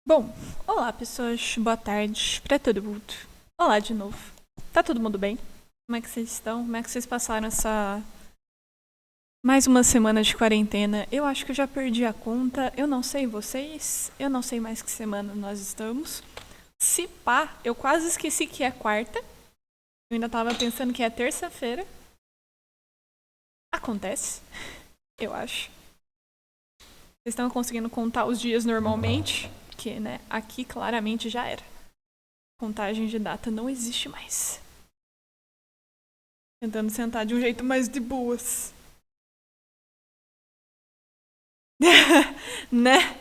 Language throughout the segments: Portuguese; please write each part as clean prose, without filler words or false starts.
Bom, olá pessoas, boa tarde pra todo mundo. Olá de novo. Tá todo mundo bem? Como é que vocês estão? Como é que vocês passaram essa mais uma semana de quarentena? Eu acho que eu já perdi a conta. Eu não sei vocês. Eu não sei mais que semana nós estamos. Se pá, eu quase esqueci que é quarta. Eu ainda tava pensando que é terça-feira. Acontece, eu acho. Vocês estão conseguindo contar os dias normalmente? Porque, né, aqui claramente já era. Contagem de data não existe mais. Tentando sentar de um jeito mais de boas. Né?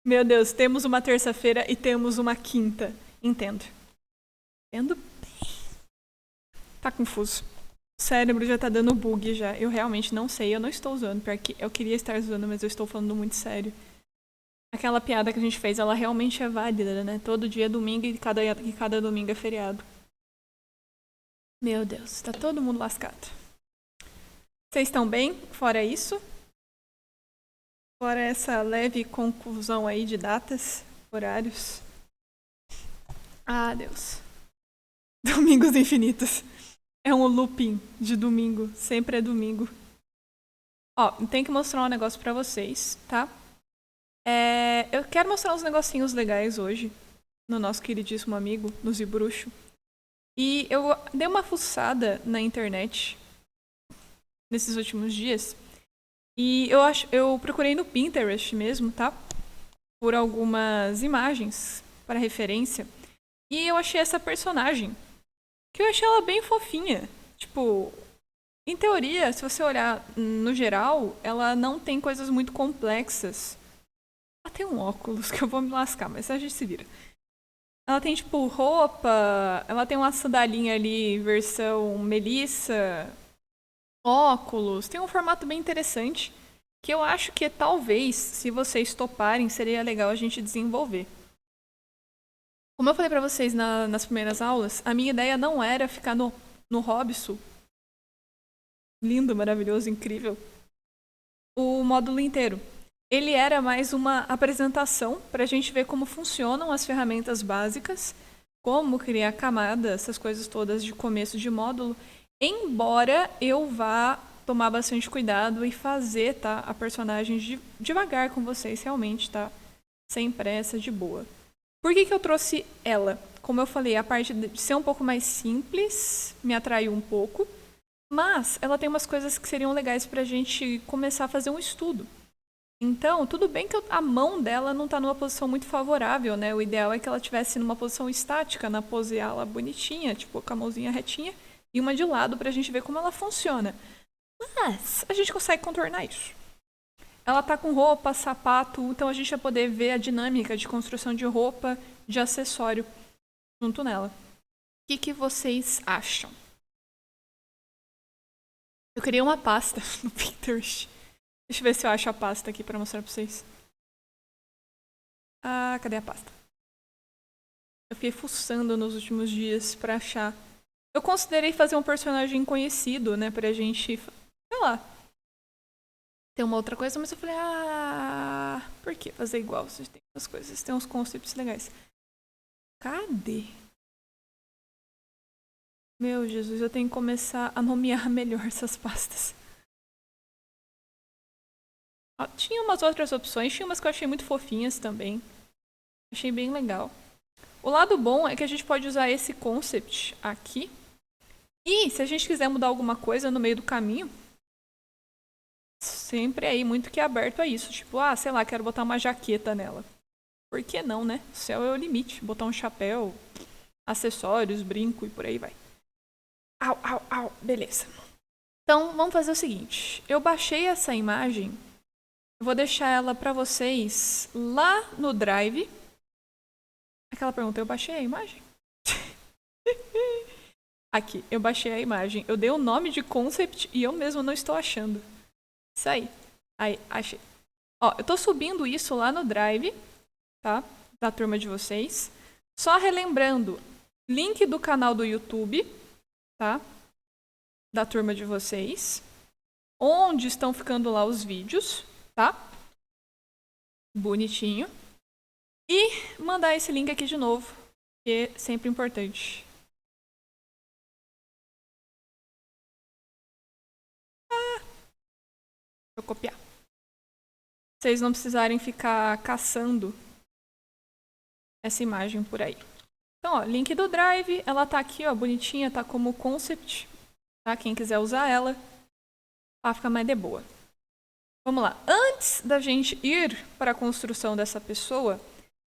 Meu Deus, temos uma terça-feira e temos uma quinta. Entendo. Entendo bem. Tá confuso. O cérebro já tá dando bug já. Eu realmente não sei, eu não estou zoando. Porque eu queria estar zoando, mas eu estou falando muito sério. Aquela piada que a gente fez, ela realmente é válida, né? Todo dia é domingo e cada domingo é feriado. Meu Deus, tá todo mundo lascado. Vocês estão bem? Fora isso? Fora essa leve conclusão aí de datas, horários. Ah, Deus. Domingos infinitos. É um looping de domingo. Sempre é domingo. Ó, tem que mostrar um negócio pra vocês, tá? Eu quero mostrar uns negocinhos legais hoje. No nosso queridíssimo amigo, no Zibruxo. E eu dei uma fuçada na internet nesses últimos dias. E eu procurei no Pinterest mesmo, tá? Por algumas imagens para referência. E eu achei essa personagem. Que eu achei ela bem fofinha. Tipo, em teoria, se você olhar no geral, ela não tem coisas muito complexas. Ela tem um óculos que eu vou me lascar, mas a gente se vira. Ela tem, tipo, roupa, ela tem uma sandalinha ali, versão Melissa, óculos. Tem um formato bem interessante. Que eu acho que talvez, se vocês toparem, seria legal a gente desenvolver. Como eu falei pra vocês nas primeiras aulas, a minha ideia não era ficar no Hobbiton, lindo, maravilhoso, incrível, o módulo inteiro. Ele era mais uma apresentação pra gente ver como funcionam as ferramentas básicas, como criar camada, essas coisas todas de começo de módulo, embora eu vá tomar bastante cuidado e fazer, tá, a personagem devagar com vocês, realmente, tá? Sem pressa, de boa. Por que eu trouxe ela? Como eu falei, a parte de ser um pouco mais simples me atraiu um pouco, mas ela tem umas coisas que seriam legais pra gente começar a fazer um estudo. Então, tudo bem que a mão dela não tá numa posição muito favorável, né? O ideal é que ela estivesse numa posição estática, na pose ala bonitinha, tipo com a mãozinha retinha, e uma de lado pra gente ver como ela funciona. Mas a gente consegue contornar isso. Ela tá com roupa, sapato, então a gente vai poder ver a dinâmica de construção de roupa, de acessório junto nela. O que vocês acham? Eu criei uma pasta no Pinterest. Deixa eu ver se eu acho a pasta aqui pra mostrar pra vocês. Ah, cadê a pasta? Eu fiquei fuçando nos últimos dias pra achar. Eu considerei fazer um personagem conhecido, né, pra gente, sei lá, ter uma outra coisa, mas eu falei, por que fazer igual? Vocês têm as coisas, tem uns conceitos legais. Cadê? Meu Jesus, eu tenho que começar a nomear melhor essas pastas. Tinha umas outras opções, tinha umas que eu achei muito fofinhas também. Achei bem legal. O lado bom é que a gente pode usar esse concept aqui. E se a gente quiser mudar alguma coisa no meio do caminho, sempre aí muito que é aberto a isso. Tipo, sei lá, quero botar uma jaqueta nela. Por que não, né? O céu é o limite. Botar um chapéu, acessórios, brinco e por aí vai. Au, au, au. Beleza. Então, vamos fazer o seguinte. Eu baixei essa imagem. Eu vou deixar ela pra vocês lá no Drive. Aquela pergunta, eu baixei a imagem? Aqui, eu baixei a imagem. Eu dei o nome de concept e eu mesmo não estou achando. Isso aí. Aí, achei. Ó, eu tô subindo isso lá no Drive, tá? Da turma de vocês. Só relembrando, link do canal do YouTube, tá? Da turma de vocês. Onde estão ficando lá os vídeos, tá? Bonitinho. E mandar esse link aqui de novo, que é sempre importante. Deixa eu copiar. Vocês não precisarem ficar caçando essa imagem por aí. Então, ó, link do Drive, ela tá aqui, ó, bonitinha, tá como concept, tá? Quem quiser usar ela, vai ficar mais de boa. Vamos lá. Antes da gente ir para a construção dessa pessoa,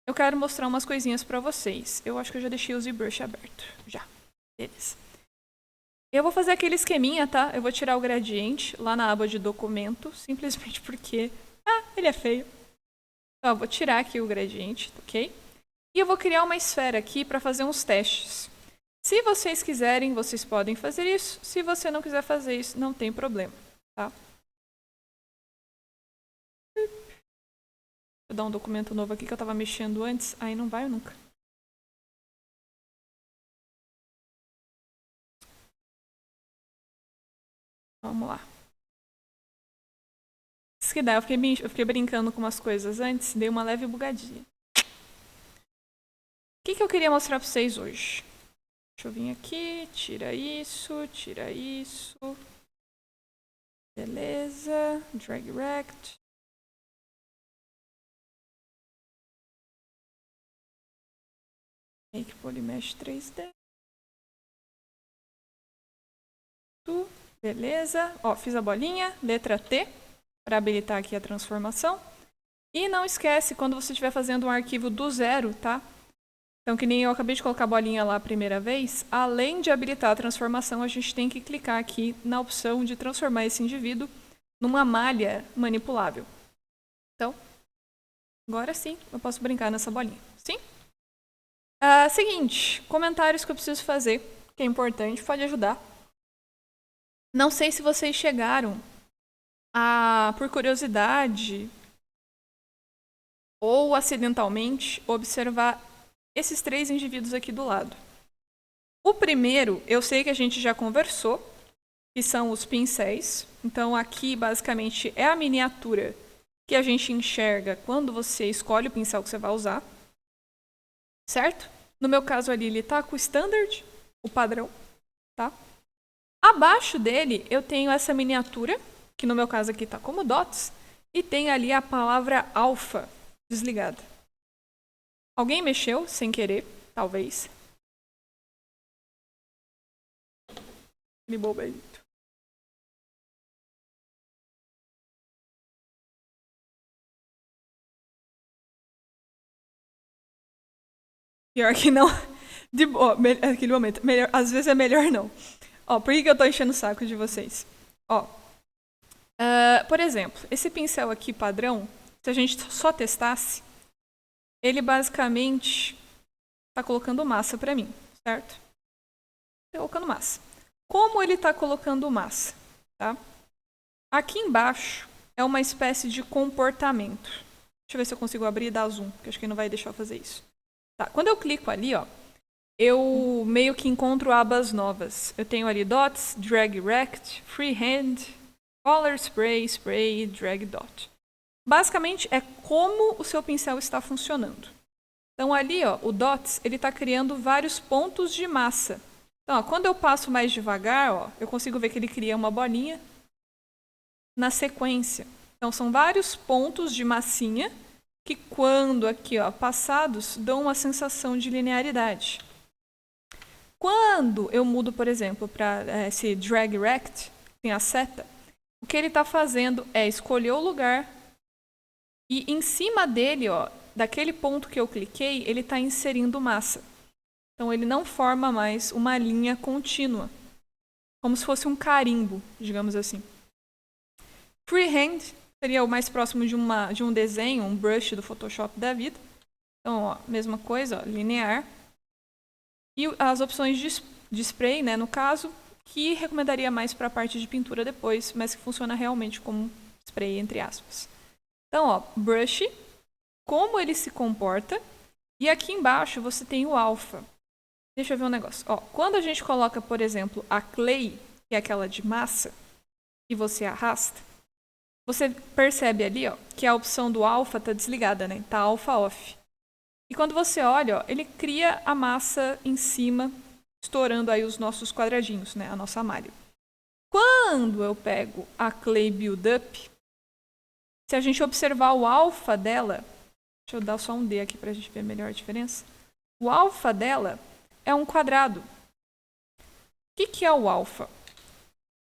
eu quero mostrar umas coisinhas para vocês. Eu acho que eu já deixei o ZBrush aberto. Já. Beleza. Eu vou fazer aquele esqueminha, tá? Eu vou tirar o gradiente lá na aba de documento, simplesmente porque... ele é feio. Então, eu vou tirar aqui o gradiente, ok? E eu vou criar uma esfera aqui para fazer uns testes. Se vocês quiserem, vocês podem fazer isso. Se você não quiser fazer isso, não tem problema, tá? Vou dar um documento novo aqui que eu estava mexendo antes. Aí não vai nunca. Vamos lá. Isso que dá. Eu fiquei brincando com umas coisas antes. Dei uma leve bugadinha. O que eu queria mostrar para vocês hoje? Deixa eu vir aqui. Tira isso. Tira isso. Beleza. Drag Rect. Make Polymesh 3D. Beleza. Ó, fiz a bolinha. Letra T. Para habilitar aqui a transformação. E não esquece, quando você estiver fazendo um arquivo do zero, tá? Então, que nem eu acabei de colocar a bolinha lá a primeira vez, além de habilitar a transformação, a gente tem que clicar aqui na opção de transformar esse indivíduo numa malha manipulável. Então, agora sim, eu posso brincar nessa bolinha. Sim? Seguinte, comentários que eu preciso fazer, que é importante, pode ajudar. Não sei se vocês chegaram a, por curiosidade ou acidentalmente, observar esses 3 indivíduos aqui do lado. O primeiro, eu sei que a gente já conversou, que são os pincéis. Então, aqui, basicamente, é a miniatura que a gente enxerga quando você escolhe o pincel que você vai usar. Certo? No meu caso ali, ele está com o standard, o padrão. Tá? Abaixo dele, eu tenho essa miniatura, que no meu caso aqui está como dots, e tem ali a palavra alpha desligada. Alguém mexeu sem querer, talvez. Me bobeito. Pior que não. De boa, naquele momento. Melhor, às vezes é melhor não. Ó, por que eu tô enchendo o saco de vocês? Ó, por exemplo, esse pincel aqui padrão, se a gente só testasse, ele basicamente está colocando massa para mim, certo? Colocando massa. Como ele está colocando massa? Tá? Aqui embaixo é uma espécie de comportamento. Deixa eu ver se eu consigo abrir e dar zoom, porque acho que não vai deixar eu fazer isso. Tá, quando eu clico ali, ó, eu meio que encontro abas novas. Eu tenho ali dots, drag rect, freehand, color spray, spray, drag dot. Basicamente é como o seu pincel está funcionando. Então ali, ó, o dots, ele está criando vários pontos de massa. Então, ó, quando eu passo mais devagar, ó, eu consigo ver que ele cria uma bolinha na sequência. Então são vários pontos de massinha que quando aqui, ó, passados, dão uma sensação de linearidade. Quando eu mudo, por exemplo, para esse drag rect, tem a seta, o que ele está fazendo é escolher o lugar e em cima dele, ó, daquele ponto que eu cliquei, ele está inserindo massa. Então ele não forma mais uma linha contínua, como se fosse um carimbo, digamos assim. Freehand seria o mais próximo de um desenho, um brush do Photoshop da vida. Então, ó, mesma coisa, ó, linear. E as opções de spray, né, no caso, que recomendaria mais para a parte de pintura depois, mas que funciona realmente como spray, entre aspas. Então, ó, brush, como ele se comporta, e aqui embaixo você tem o alpha. Deixa eu ver um negócio. Ó, quando a gente coloca, por exemplo, a clay, que é aquela de massa, e você arrasta, você percebe ali, ó, que a opção do alpha está desligada, né? Está alpha off. E quando você olha, ó, ele cria a massa em cima, estourando aí os nossos quadradinhos, né? A nossa malha. Quando eu pego a Clay Buildup, se a gente observar o alfa dela, deixa eu dar só um D aqui para a gente ver melhor a diferença. O alfa dela é um quadrado. O que é o alfa?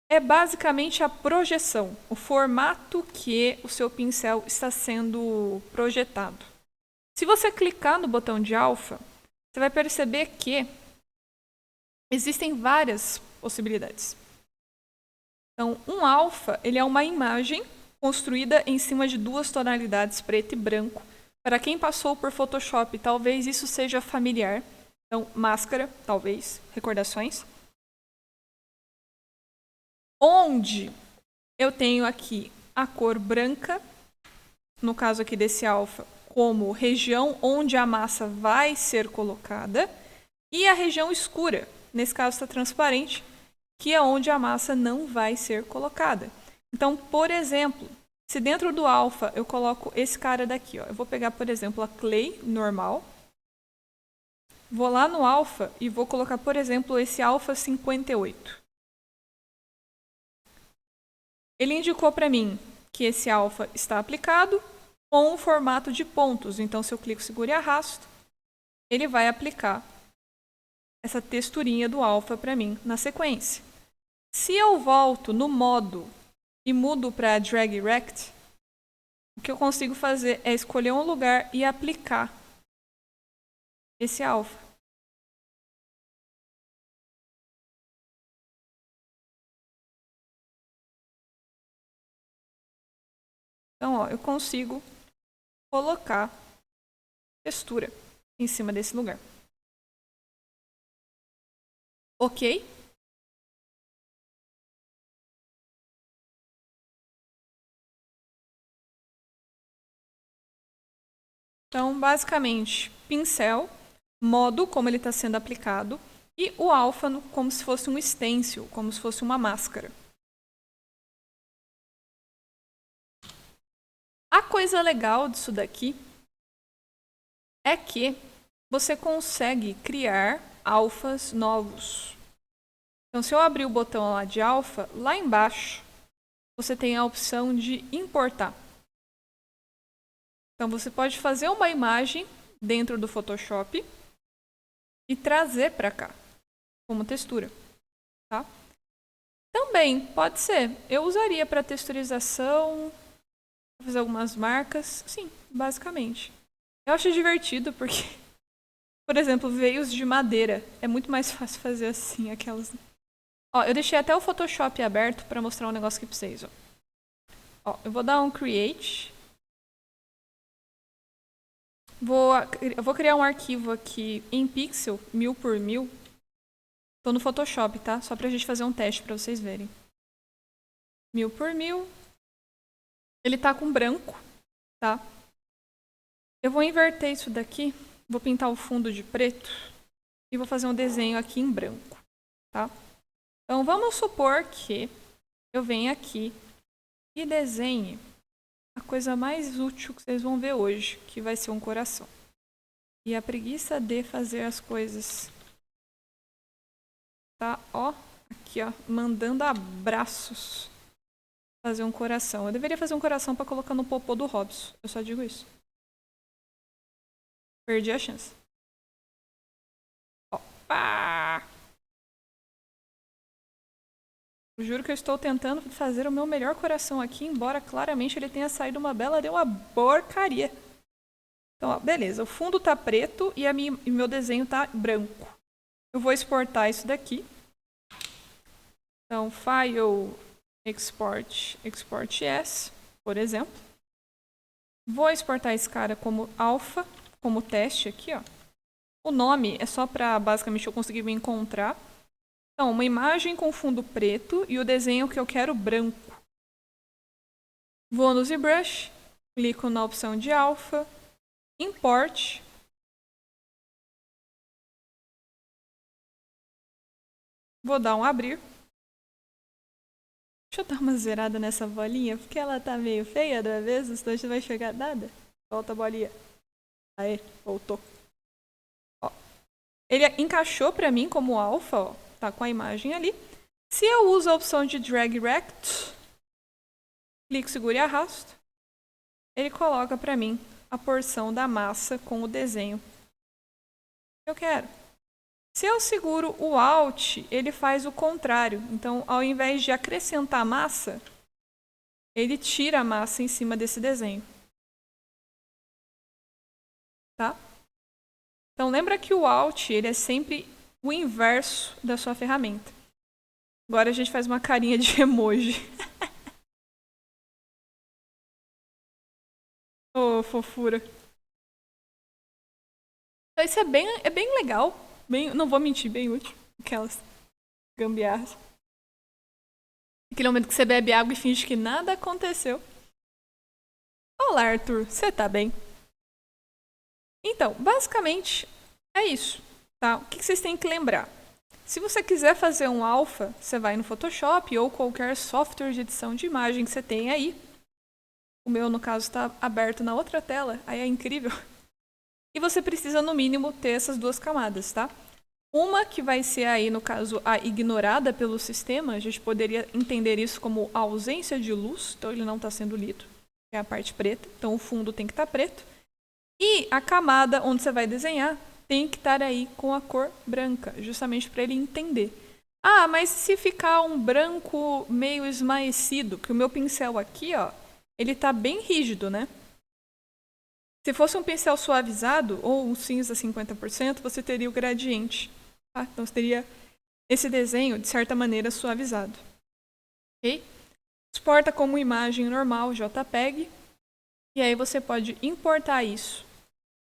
É basicamente a projeção, o formato que o seu pincel está sendo projetado. Se você clicar no botão de alfa, você vai perceber que existem várias possibilidades. Então, um alfa, ele é uma imagem construída em cima de duas tonalidades, preto e branco. Para quem passou por Photoshop, talvez isso seja familiar. Então, máscara, talvez, recordações. Onde eu tenho aqui a cor branca, no caso aqui desse alfa, como região onde a massa vai ser colocada, e a região escura, nesse caso está transparente, que é onde a massa não vai ser colocada. Então, por exemplo, se dentro do alfa eu coloco esse cara daqui, ó, eu vou pegar, por exemplo, a Clay normal, vou lá no alfa e vou colocar, por exemplo, esse alfa 58. Ele indicou para mim que esse alfa está aplicado com o formato de pontos. Então, se eu clico, seguro e arrasto, ele vai aplicar essa texturinha do alfa para mim na sequência. Se eu volto no modo e mudo para Drag Rect, o que eu consigo fazer é escolher um lugar e aplicar esse alfa. Então, ó, eu consigo colocar textura em cima desse lugar. Ok? Então, basicamente, pincel, modo como ele está sendo aplicado e o alfa como se fosse um stencil, como se fosse uma máscara. A coisa legal disso daqui é que você consegue criar alfas novos. Então, se eu abrir o botão lá de alfa, lá embaixo você tem a opção de importar. Então, você pode fazer uma imagem dentro do Photoshop e trazer para cá como textura, tá? Também pode ser. Eu usaria para texturização, fazer algumas marcas, sim, basicamente. Eu acho divertido porque, por exemplo, veios de madeira é muito mais fácil fazer assim, aquelas. Ó, eu deixei até o Photoshop aberto para mostrar um negócio aqui para vocês, ó. Ó, eu vou dar um create. Eu vou criar um arquivo aqui em pixel, 1000 por 1000. Tô no Photoshop, tá? Só pra gente fazer um teste pra vocês verem. 1000 por 1000. Ele tá com branco, tá? Eu vou inverter isso daqui. Vou pintar o fundo de preto. E vou fazer um desenho aqui em branco, tá? Então, vamos supor que eu venha aqui e desenhe a coisa mais útil que vocês vão ver hoje, que vai ser um coração. E a preguiça de fazer as coisas. Tá, ó, aqui, ó, mandando abraços. Fazer um coração. Eu deveria fazer um coração para colocar no popô do Robson. Eu só digo isso. Perdi a chance. Opa! Eu juro que eu estou tentando fazer o meu melhor coração aqui, embora claramente ele tenha saído uma bela de uma porcaria. Então, ó, beleza. O fundo tá preto e o meu desenho tá branco. Eu vou exportar isso daqui. Então, File, Export As, por exemplo. Vou exportar esse cara como alfa, como teste aqui, ó. O nome é só para, basicamente, eu conseguir me encontrar. Então, uma imagem com fundo preto e o desenho que eu quero branco. Vou no ZBrush, clico na opção de alfa, import. Vou dar um abrir. Deixa eu dar uma zerada nessa bolinha, porque ela tá meio feia da vez, senão a gente não vai chegar nada. Volta a bolinha. Aê, voltou. Ele encaixou para mim como alfa, ó, tá com a imagem ali. Se eu uso a opção de drag rect, clico, seguro e arrasto, ele coloca para mim a porção da massa com o desenho que eu quero. Se eu seguro o Alt, ele faz o contrário. Então, ao invés de acrescentar massa, ele tira a massa em cima desse desenho. Tá? Então, lembra que o Alt ele é sempre o inverso da sua ferramenta. Agora a gente faz uma carinha de emoji. Oh, fofura. Então, isso é bem legal. Bem, não vou mentir, bem útil. Aquelas gambiarras. Aquele momento que você bebe água e finge que nada aconteceu. Olá, Arthur. Você tá bem? Então, basicamente, é isso. Tá? O que vocês têm que lembrar? Se você quiser fazer um alpha, você vai no Photoshop ou qualquer software de edição de imagem que você tem aí. O meu, no caso, está aberto na outra tela. Aí é incrível. E você precisa, no mínimo, ter essas duas camadas, tá? Uma que vai ser aí, no caso, a ignorada pelo sistema. A gente poderia entender isso como a ausência de luz. Então, ele não está sendo lido. É a parte preta. Então, o fundo tem que estar preto. E a camada onde você vai desenhar tem que estar aí com a cor branca. Justamente para ele entender. Ah, mas se ficar um branco meio esmaecido? Que o meu pincel aqui, ó, ele está bem rígido, né? Se fosse um pincel suavizado ou um cinza 50%, você teria o gradiente. Tá? Então, você teria esse desenho, de certa maneira, suavizado. Ok? Exporta como imagem normal, JPEG. E aí você pode importar isso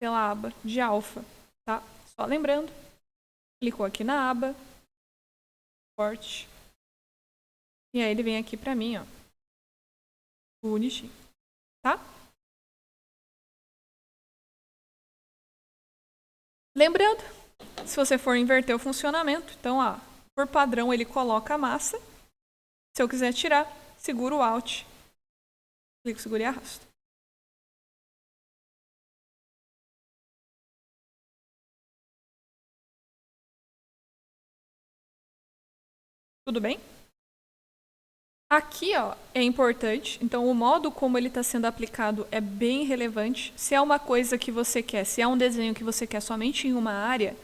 pela aba de alfa. Tá? Só lembrando, clicou aqui na aba, Export. E aí ele vem aqui para mim, ó. Bonitinho. Tá? Lembrando, se você for inverter o funcionamento, então, ó, por padrão ele coloca a massa. Se eu quiser tirar, seguro o Alt, clico, seguro e arrasto. Tudo bem? Aqui, ó, é importante. Então, o modo como ele está sendo aplicado é bem relevante. Se é uma coisa que você quer, se é um desenho que você quer somente em uma área,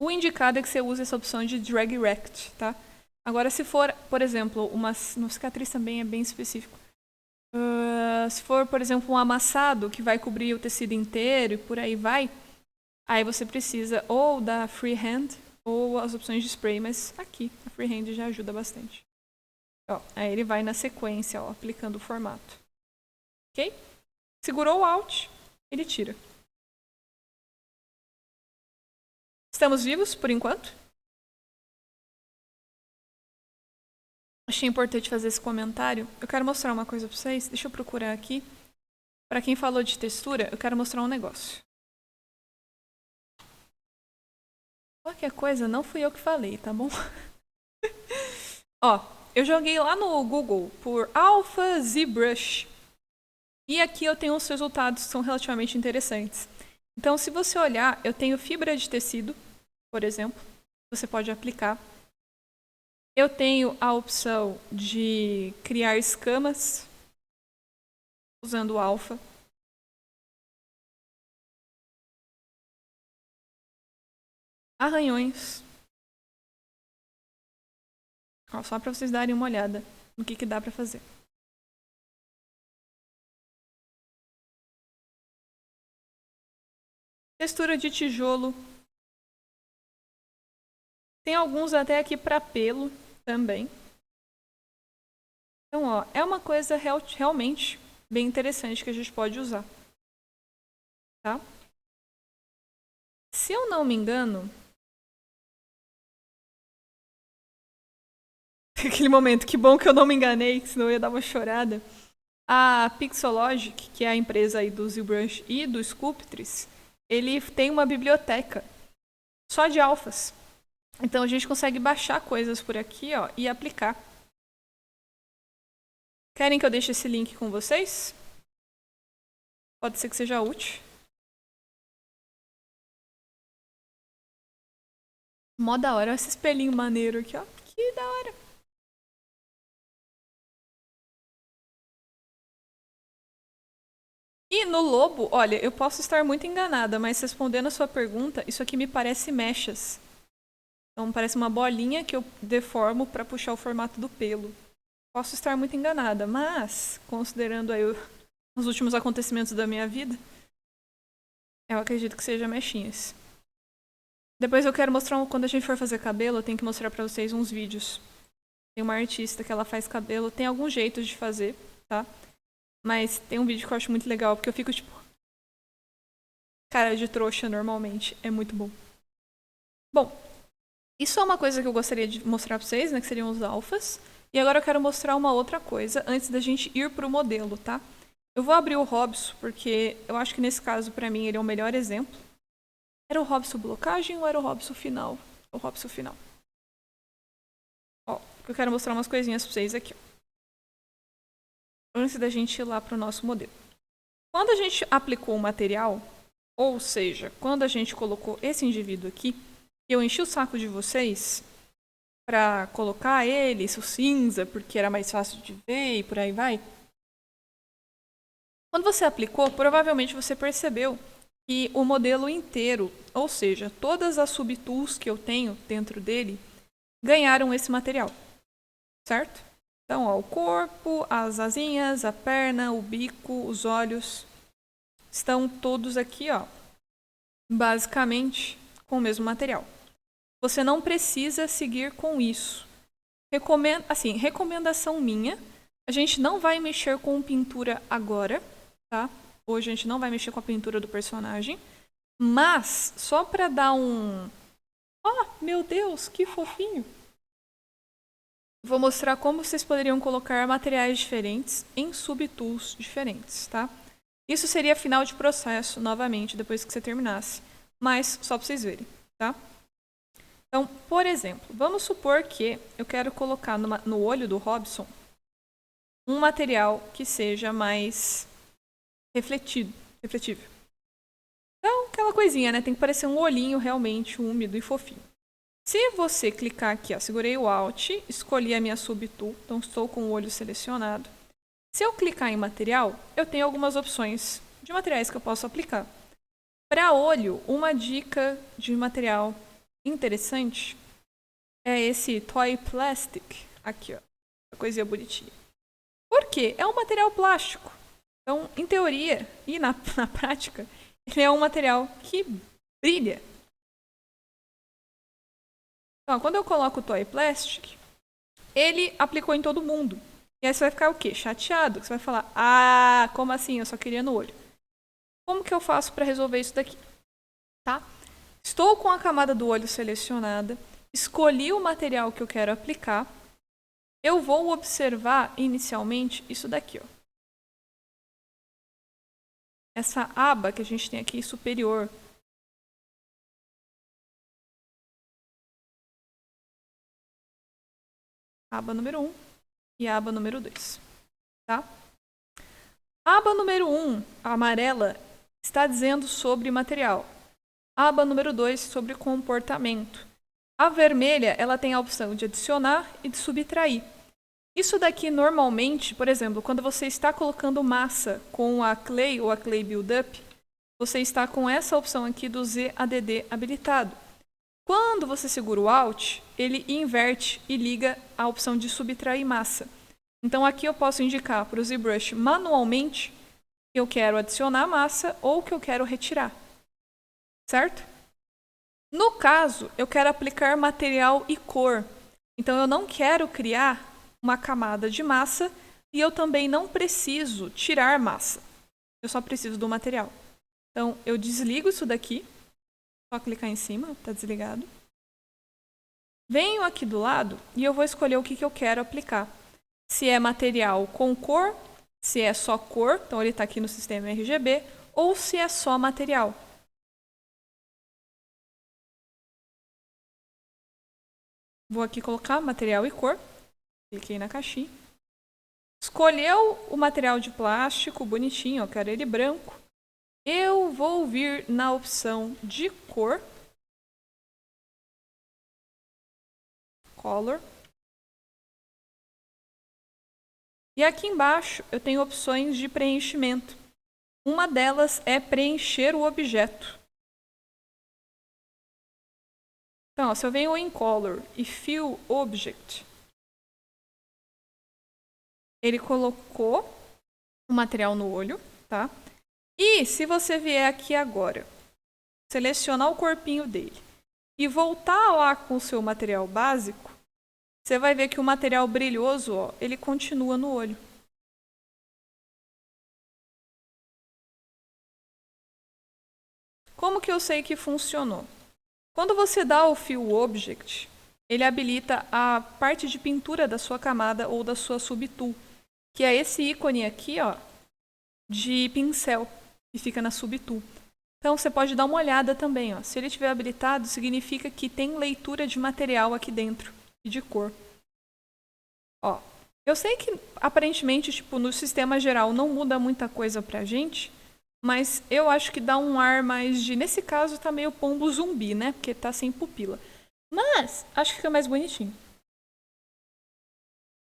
o indicado é que você use essa opção de drag rect, tá? Agora, se for, por exemplo, uma cicatriz também é bem específico. Se for, por exemplo, um amassado que vai cobrir o tecido inteiro e por aí vai, aí você precisa ou da freehand ou as opções de spray, mas aqui a freehand já ajuda bastante. Ó, aí ele vai na sequência, ó, aplicando o formato. Ok? Segurou o Alt, ele tira. Estamos vivos por enquanto? Achei importante fazer esse comentário. Eu quero mostrar uma coisa para vocês. Deixa eu procurar aqui. Para quem falou de textura, eu quero mostrar um negócio. Qualquer coisa, não fui eu que falei, tá bom? Ó, eu joguei lá no Google por Alpha ZBrush. E aqui eu tenho os resultados que são relativamente interessantes. Então, se você olhar, eu tenho fibra de tecido, por exemplo. Você pode aplicar. Eu tenho a opção de criar escamas usando o alfa. Arranhões. Ó, só para vocês darem uma olhada no que dá para fazer. Textura de tijolo. Tem alguns até aqui para pelo também. Então, ó, é uma coisa realmente bem interessante que a gente pode usar. Tá? Se eu não me engano... Aquele momento, que bom que eu não me enganei, senão eu ia dar uma chorada. A Pixologic, que é a empresa aí do ZBrush e do Sculptris, ele tem uma biblioteca só de alfas. Então a gente consegue baixar coisas por aqui, ó, e aplicar. Querem que eu deixe esse link com vocês? Pode ser que seja útil. Mó da hora. Olha esse espelhinho maneiro aqui, ó. Que da hora. E no lobo, olha, eu posso estar muito enganada, mas respondendo a sua pergunta, isso aqui me parece mechas. Então parece uma bolinha que eu deformo para puxar o formato do pelo. Posso estar muito enganada, mas considerando aí os últimos acontecimentos da minha vida, eu acredito que seja mechinhas. Depois eu quero mostrar, quando a gente for fazer cabelo, eu tenho que mostrar pra vocês uns vídeos. Tem uma artista que ela faz cabelo, tem alguns jeitos de fazer, tá? Mas tem um vídeo que eu acho muito legal, porque eu fico tipo... cara de trouxa normalmente, é muito bom. Bom, isso é uma coisa que eu gostaria de mostrar pra vocês, né? Que seriam os alfas. E agora eu quero mostrar uma outra coisa, antes da gente ir pro modelo, tá? Eu vou abrir o Robson, porque eu acho que nesse caso, pra mim, ele é o melhor exemplo. Era o Robson blocagem ou era o Robson final? O Robson final. Ó, eu quero mostrar umas coisinhas pra vocês aqui, ó. Antes da gente ir lá pro nosso modelo. Quando a gente aplicou o material, ou seja, quando a gente colocou esse indivíduo aqui, eu enchi o saco de vocês pra colocar ele, isso cinza, porque era mais fácil de ver e por aí vai. Quando você aplicou, provavelmente você percebeu que o modelo inteiro, ou seja, todas as subtools que eu tenho dentro dele, ganharam esse material, certo? Então, ó, o corpo, as asinhas, a perna, o bico, os olhos, estão todos aqui, ó, basicamente com o mesmo material. Você não precisa seguir com isso. Recomendação minha, a gente não vai mexer com pintura agora, tá? Hoje a gente não vai mexer com a pintura do personagem, mas só para dar um... oh, meu Deus, que fofinho! Vou mostrar como vocês poderiam colocar materiais diferentes em subtools diferentes, tá? Isso seria final de processo, novamente, depois que você terminasse, mas só para vocês verem, tá? Então, por exemplo, vamos supor que eu quero colocar no olho do Robson um material que seja mais refletível. Então, aquela coisinha, né? Tem que parecer um olhinho realmente úmido e fofinho. Se você clicar aqui, ó, segurei o Alt, escolhi a minha subtool, então estou com o olho selecionado. Se eu clicar em material, eu tenho algumas opções de materiais que eu posso aplicar. Para olho, uma dica de material interessante é esse Toy Plastic, aqui, ó, a coisinha bonitinha. Por quê? É um material plástico. Então, em teoria e na prática, ele é um material que brilha. Então, quando eu coloco o Toy Plastic, ele aplicou em todo mundo. E aí você vai ficar o quê? Chateado. Você vai falar, ah, como assim? Eu só queria no olho. Como que eu faço para resolver isso daqui? Tá? Estou com a camada do olho selecionada, escolhi o material que eu quero aplicar. Eu vou observar inicialmente isso daqui, ó. Essa aba que a gente tem aqui superior. Aba número 1 e a aba número 2. Tá? A aba número 1, a amarela, está dizendo sobre material. A aba número 2, sobre comportamento. A vermelha, ela tem a opção de adicionar e de subtrair. Isso daqui, normalmente, por exemplo, quando você está colocando massa com a Clay ou a Clay Buildup, você está com essa opção aqui do ZADD habilitado. Quando você segura o Alt, ele inverte e liga a opção de subtrair massa. Então aqui eu posso indicar para o ZBrush manualmente que eu quero adicionar massa ou que eu quero retirar. Certo? No caso, eu quero aplicar material e cor. Então eu não quero criar uma camada de massa e eu também não preciso tirar massa. Eu só preciso do material. Então eu desligo isso daqui. Só clicar em cima, está desligado. Venho aqui do lado e eu vou escolher o que eu quero aplicar. Se é material com cor, se é só cor, então ele está aqui no sistema RGB, ou se é só material. Vou aqui colocar material e cor. Cliquei na caixinha. Escolheu o material de plástico, bonitinho, eu quero ele branco. Eu vou vir na opção de cor. Color. E aqui embaixo eu tenho opções de preenchimento. Uma delas é preencher o objeto. Então, se eu venho em Color e Fill Object, ele colocou o material no olho, tá? E se você vier aqui agora, selecionar o corpinho dele e voltar lá com o seu material básico, você vai ver que o material brilhoso, ó, ele continua no olho. Como que eu sei que funcionou? Quando você dá o Fill Object, ele habilita a parte de pintura da sua camada ou da sua subtool, que é esse ícone aqui, ó, de pincel, que fica na subtool. Então, você pode dar uma olhada também, ó. Se ele estiver habilitado, significa que tem leitura de material aqui dentro e de cor. Ó, eu sei que aparentemente, tipo, no sistema geral não muda muita coisa pra gente, mas eu acho que dá um ar mais de... Nesse caso, tá meio pombo zumbi, né? Porque tá sem pupila. Mas, acho que fica mais bonitinho.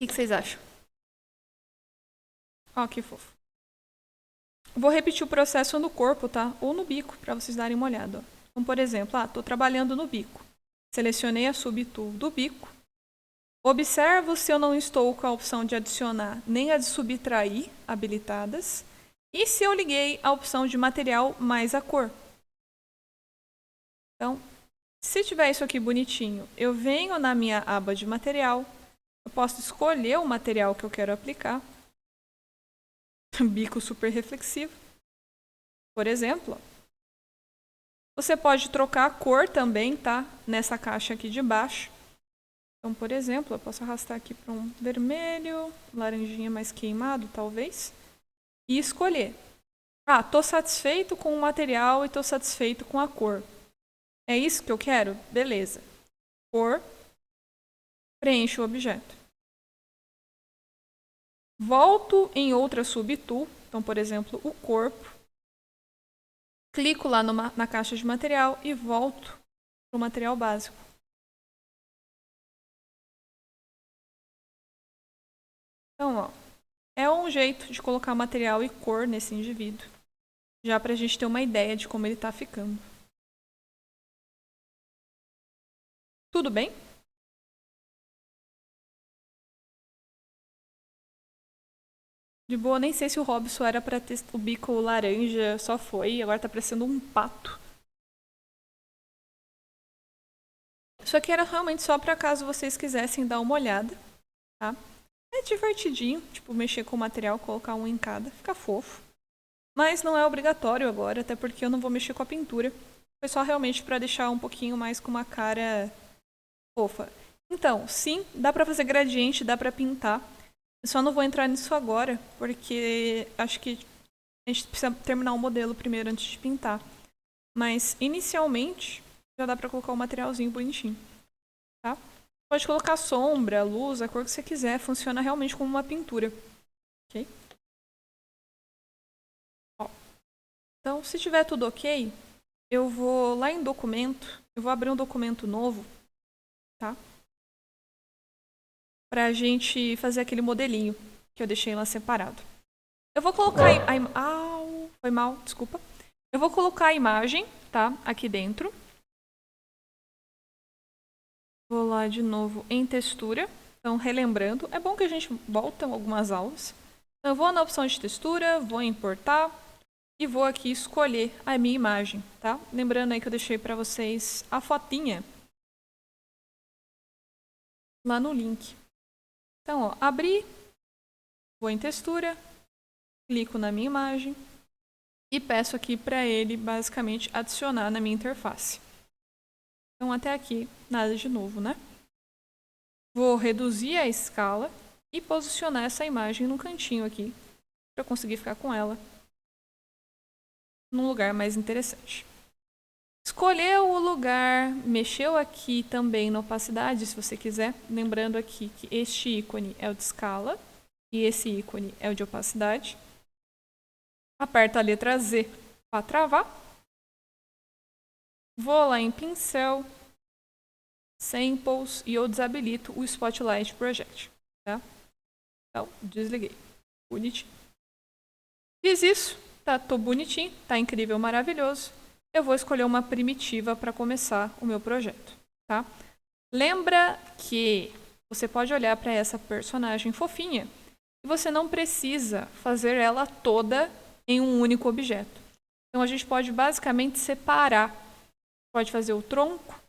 O que vocês acham? Ó, que fofo. Vou repetir o processo no corpo, tá? Ou no bico, para vocês darem uma olhada. Ó. Então, por exemplo, estou trabalhando no bico. Selecionei a subtool do bico. Observo se eu não estou com a opção de adicionar nem a de subtrair habilitadas. E se eu liguei a opção de material mais a cor. Então, se tiver isso aqui bonitinho, eu venho na minha aba de material. Eu posso escolher o material que eu quero aplicar. Bico super reflexivo. Por exemplo, você pode trocar a cor também, tá? Nessa caixa aqui de baixo. Então, por exemplo, eu posso arrastar aqui para um vermelho, laranjinha mais queimado, talvez. E escolher. Ah, estou satisfeito com o material e estou satisfeito com a cor. É isso que eu quero? Beleza. Cor. Preencho o objeto. Volto em outra subtool. Então, por exemplo, o corpo. Clico lá na caixa de material e volto para o material básico. Então, ó, é um jeito de colocar material e cor nesse indivíduo, já para a gente ter uma ideia de como ele está ficando. Tudo bem? De boa, nem sei se o Robson era para ter o bico laranja, só foi, agora está parecendo um pato. Isso aqui era realmente só para caso vocês quisessem dar uma olhada, tá? É divertidinho, tipo, mexer com o material, colocar um em cada, fica fofo. Mas não é obrigatório agora, até porque eu não vou mexer com a pintura. Foi só realmente para deixar um pouquinho mais com uma cara fofa. Então, sim, dá para fazer gradiente, dá para pintar. Eu só não vou entrar nisso agora, porque acho que a gente precisa terminar o modelo primeiro antes de pintar. Mas, inicialmente, já dá para colocar um materialzinho bonitinho, tá? Pode colocar sombra, luz, a cor que você quiser. Funciona realmente como uma pintura, ok? Ó. Então, se tiver tudo ok, eu vou lá em documento, eu vou abrir um documento novo, tá? Pra gente fazer aquele modelinho que eu deixei lá separado. Eu vou colocar foi mal, desculpa. Eu vou colocar a imagem, tá? Aqui dentro. Vou lá de novo em textura. Então, relembrando, é bom que a gente volta algumas aulas. Então, eu vou na opção de textura, vou em importar e vou aqui escolher a minha imagem, tá? Lembrando aí que eu deixei para vocês a fotinha lá no link. Então, ó, abri, vou em textura, clico na minha imagem e peço aqui para ele basicamente adicionar na minha interface. Então, até aqui, nada de novo, né? Vou reduzir a escala e posicionar essa imagem no cantinho aqui para conseguir ficar com ela num lugar mais interessante. Escolheu o lugar, mexeu aqui também na opacidade, se você quiser. Lembrando aqui que este ícone é o de escala e esse ícone é o de opacidade. Aperto a letra Z para travar. Vou lá em pincel, samples e eu desabilito o Spotlight Project. Tá? Então, desliguei. Bonitinho. Fiz isso, tô bonitinho, tá incrível, maravilhoso. Eu vou escolher uma primitiva para começar o meu projeto. Tá? Lembra que você pode olhar para essa personagem fofinha e você não precisa fazer ela toda em um único objeto. Então, a gente pode basicamente separar. Pode fazer o tronco,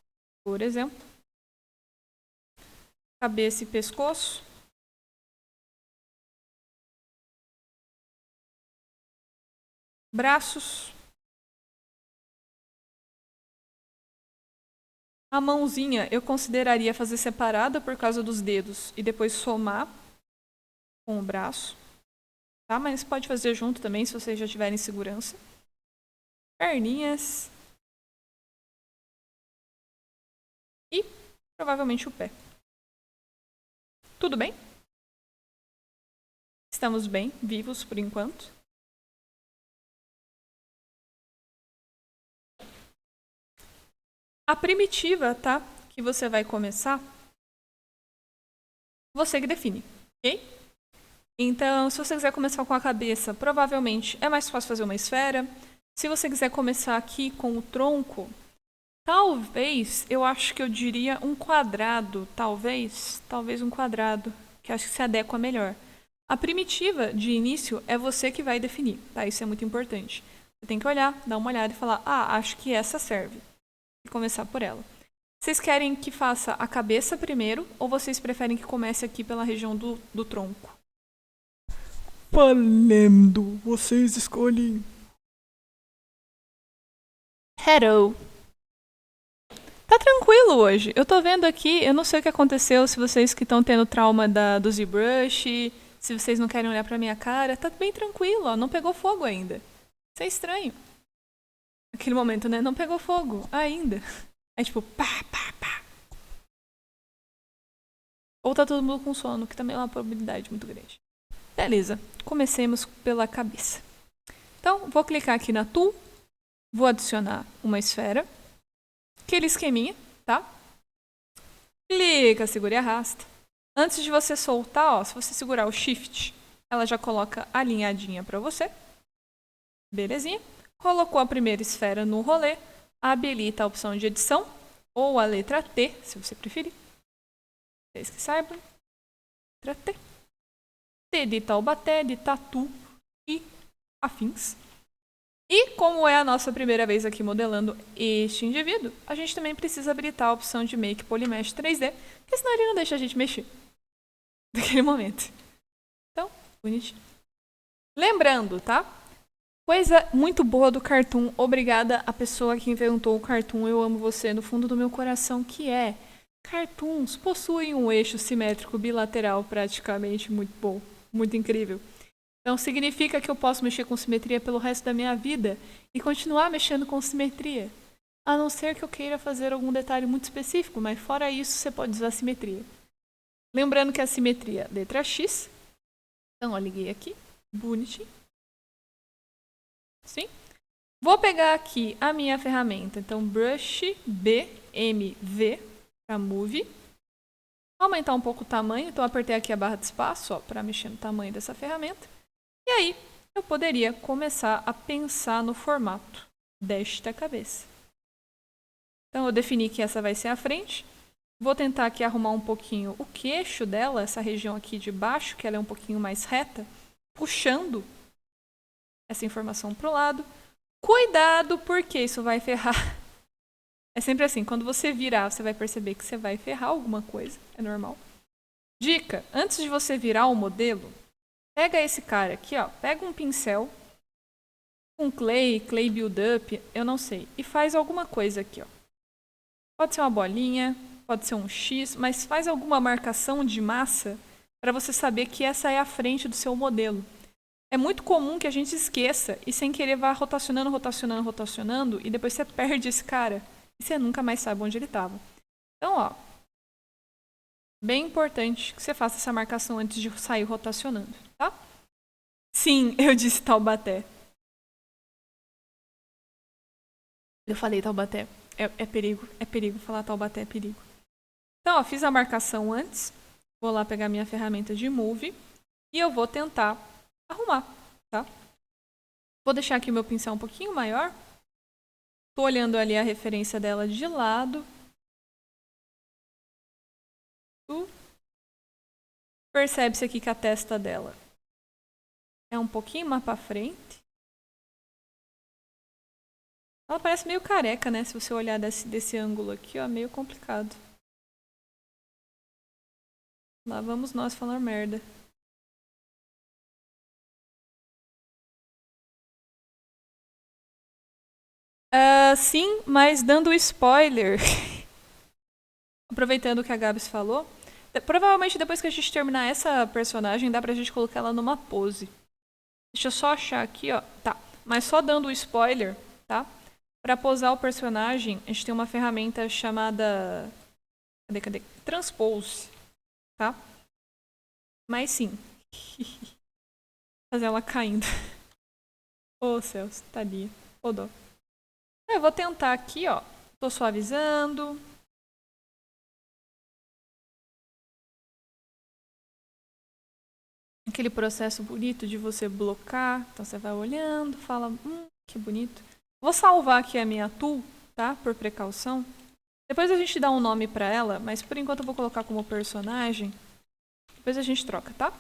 por exemplo, cabeça e pescoço, braços, a mãozinha eu consideraria fazer separada por causa dos dedos e depois somar com o braço, tá? Mas pode fazer junto também se vocês já tiverem segurança. Perninhas e provavelmente o pé. Tudo bem? Estamos bem, vivos por enquanto. A primitiva, tá? Que você vai começar, você que define, ok? Então, se você quiser começar com a cabeça, provavelmente é mais fácil fazer uma esfera. Se você quiser começar aqui com o tronco, talvez, eu acho que eu diria um quadrado, talvez um quadrado, que acho que se adequa melhor. A primitiva de início é você que vai definir, tá? Isso é muito importante. Você tem que olhar, dar uma olhada e falar, acho que essa serve. E começar por ela. Vocês querem que faça a cabeça primeiro ou vocês preferem que comece aqui pela região do tronco? Valendo! Vocês escolhem. Hello! Tá tranquilo hoje. Eu tô vendo aqui, eu não sei o que aconteceu, se vocês que estão tendo trauma do ZBrush, se vocês não querem olhar pra minha cara, tá bem tranquilo, ó, não pegou fogo ainda. Isso é estranho. Aquele momento, né? Não pegou fogo ainda. É tipo, pá, pá, pá. Ou tá todo mundo com sono, que também é uma probabilidade muito grande. Beleza, comecemos pela cabeça. Então, vou clicar aqui na Tool, vou adicionar uma esfera. Aquele esqueminha, tá? Clica, segura e arrasta. Antes de você soltar, ó, se você segurar o Shift, ela já coloca alinhadinha pra você. Belezinha. Colocou a primeira esfera no rolê, habilita a opção de edição, ou a letra T, se você preferir. Vocês que saibam. Letra T. T de Taubaté, de Tatu e afins. E como é a nossa primeira vez aqui modelando este indivíduo, a gente também precisa habilitar a opção de Make Polymesh 3D, porque senão ele não deixa a gente mexer naquele momento. Então, bonitinho. Lembrando, tá? Coisa muito boa do Cartoon, obrigada à pessoa que inventou o Cartoon, eu amo você no fundo do meu coração, que é Cartoons possuem um eixo simétrico bilateral praticamente muito bom, muito incrível. Então significa que eu posso mexer com simetria pelo resto da minha vida e continuar mexendo com simetria. A não ser que eu queira fazer algum detalhe muito específico, mas fora isso você pode usar simetria. Lembrando que a simetria letra X. Então, ó, liguei aqui, bonitinho. Sim. Vou pegar aqui a minha ferramenta. Então, Brush BMV para Move. Aumentar um pouco o tamanho. Então, apertei aqui a barra de espaço para mexer no tamanho dessa ferramenta. E aí, eu poderia começar a pensar no formato desta cabeça. Então, eu defini que essa vai ser a frente. Vou tentar aqui arrumar um pouquinho o queixo dela, essa região aqui de baixo, que ela é um pouquinho mais reta, puxando essa informação para o lado. Cuidado, porque isso vai ferrar. É sempre assim, quando você virar, você vai perceber que você vai ferrar alguma coisa, é normal. Dica, antes de você virar o modelo, pega esse cara aqui, ó, pega um pincel, um clay build-up, eu não sei, e faz alguma coisa aqui, ó. Pode ser uma bolinha, pode ser um X, mas faz alguma marcação de massa para você saber que essa é a frente do seu modelo. É muito comum que a gente esqueça e sem querer vá rotacionando e depois você perde esse cara e você nunca mais sabe onde ele estava. Então, ó, bem importante que você faça essa marcação antes de sair rotacionando, tá? Sim, eu disse Taubaté. Eu falei Taubaté. É perigo falar Taubaté, é perigo. Então, ó, fiz a marcação antes. Vou lá pegar minha ferramenta de Move e eu vou tentar arrumar, tá? Vou deixar aqui o meu pincel um pouquinho maior. Tô olhando ali a referência dela de lado. Percebe-se aqui que a testa dela é um pouquinho mais pra frente. Ela parece meio careca, né? Se você olhar desse ângulo aqui, ó, meio complicado. Lá vamos nós falar merda. Sim, mas dando spoiler. Aproveitando o que a Gabs falou. Provavelmente depois que a gente terminar essa personagem, dá pra gente colocar ela numa pose. Deixa eu só achar aqui, ó. Tá. Mas só dando o spoiler, tá? Pra posar o personagem, a gente tem uma ferramenta chamada... Cadê? Transpose, tá? Mas sim. Fazer ela caindo. Ô, céus, tadinha. Ô, dó. Eu vou tentar aqui, ó. Tô suavizando. Aquele processo bonito de você blocar. Então você vai olhando, fala, que bonito. Vou salvar aqui a minha tool, tá? Por precaução. Depois a gente dá um nome pra ela, mas por enquanto eu vou colocar como personagem. Depois a gente troca, tá?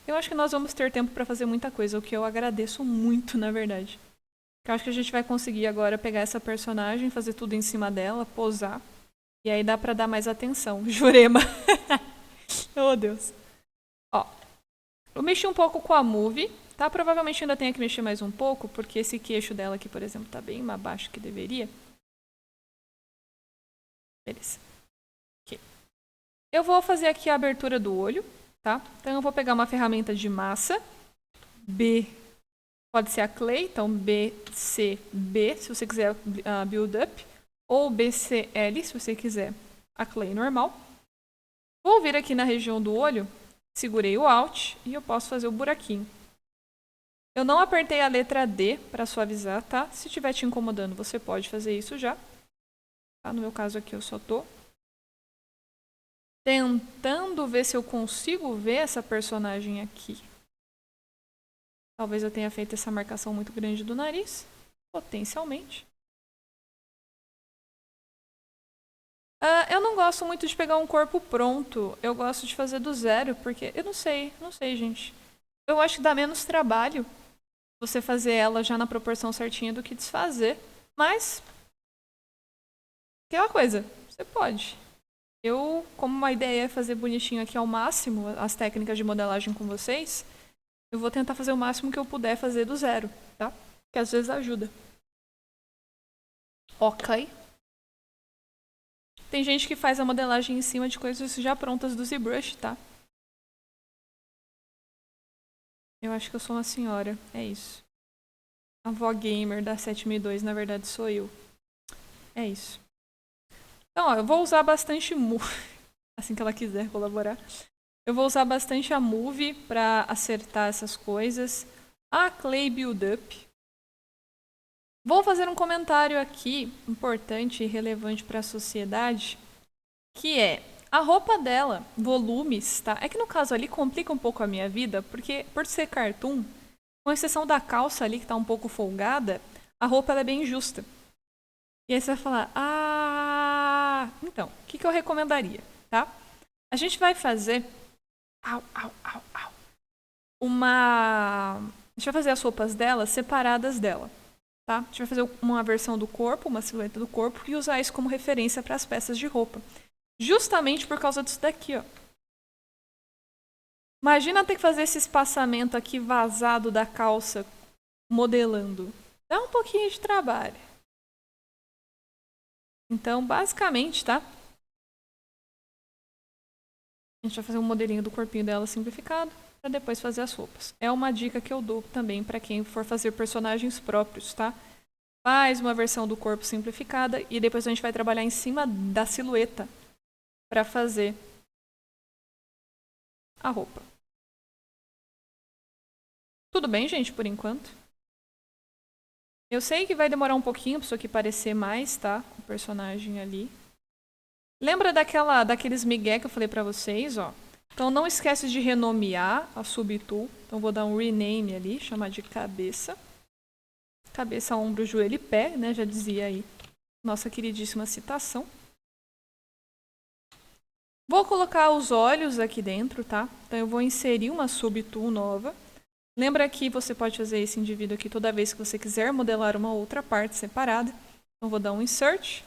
Eu acho que nós vamos ter tempo pra fazer muita coisa, o que eu agradeço muito, na verdade. Eu acho que a gente vai conseguir agora pegar essa personagem, fazer tudo em cima dela, posar. E aí dá pra dar mais atenção. Jurema. Oh, Deus. Ó, eu mexi um pouco com a Move, tá? Provavelmente ainda tenho que mexer mais um pouco, porque esse queixo dela aqui, por exemplo, tá bem mais baixo que deveria. Beleza. Okay. Eu vou fazer aqui a abertura do olho, tá? Então eu vou pegar uma ferramenta de massa. B. Pode ser a Clay, então BCB, se você quiser Build Up. Ou BCL, se você quiser a Clay normal. Vou vir aqui na região do olho, segurei o Alt e eu posso fazer o buraquinho. Eu não apertei a letra D para suavizar, tá? Se estiver te incomodando, você pode fazer isso já. Tá? No meu caso aqui, eu só tô tentando ver se eu consigo ver essa personagem aqui. Talvez eu tenha feito essa marcação muito grande do nariz, potencialmente. Eu não gosto muito de pegar um corpo pronto. Eu gosto de fazer do zero, porque eu não sei, gente. Eu acho que dá menos trabalho você fazer ela já na proporção certinha do que desfazer. Mas, aquela coisa, você pode. Eu, como uma ideia é fazer bonitinho aqui ao máximo as técnicas de modelagem com vocês, eu vou tentar fazer o máximo que eu puder fazer do zero, tá? Que às vezes ajuda. Ok. Tem gente que faz a modelagem em cima de coisas já prontas do ZBrush, tá? Eu acho que eu sou uma senhora, é isso. A avó gamer da 7002, na verdade, sou eu. É isso. Então, ó, eu vou usar bastante Move, assim que ela quiser colaborar. Eu vou usar bastante a Move para acertar essas coisas. A Clay Build Up. Vou fazer um comentário aqui, importante e relevante para a sociedade, que é a roupa dela, volumes, tá? É que no caso ali complica um pouco a minha vida, porque por ser cartoon, com exceção da calça ali que tá um pouco folgada, a roupa ela é bem justa. E aí você vai falar, então, o que eu recomendaria, tá? A gente vai fazer a gente vai fazer as roupas dela separadas dela, tá? A gente vai fazer uma versão do corpo, uma silhueta do corpo e usar isso como referência para as peças de roupa. Justamente por causa disso daqui, ó. Imagina ter que fazer esse espaçamento aqui vazado da calça modelando. Dá um pouquinho de trabalho. Então, basicamente, tá? A gente vai fazer um modelinho do corpinho dela simplificado para depois fazer as roupas. É uma dica que eu dou também para quem for fazer personagens próprios, tá? Faz uma versão do corpo simplificada e depois a gente vai trabalhar em cima da silhueta para fazer a roupa. Tudo bem, gente, por enquanto? Eu sei que vai demorar um pouquinho para isso aqui parecer mais, tá? O personagem ali. Lembra daqueles migué que eu falei para vocês, ó? Então não esquece de renomear a subtool. Então vou dar um rename ali, chamar de cabeça. Cabeça, ombro, joelho e pé, né? Já dizia aí nossa queridíssima citação. Vou colocar os olhos aqui dentro, tá? Então eu vou inserir uma subtool nova. Lembra que você pode fazer esse indivíduo aqui toda vez que você quiser modelar uma outra parte separada. Então vou dar um insert.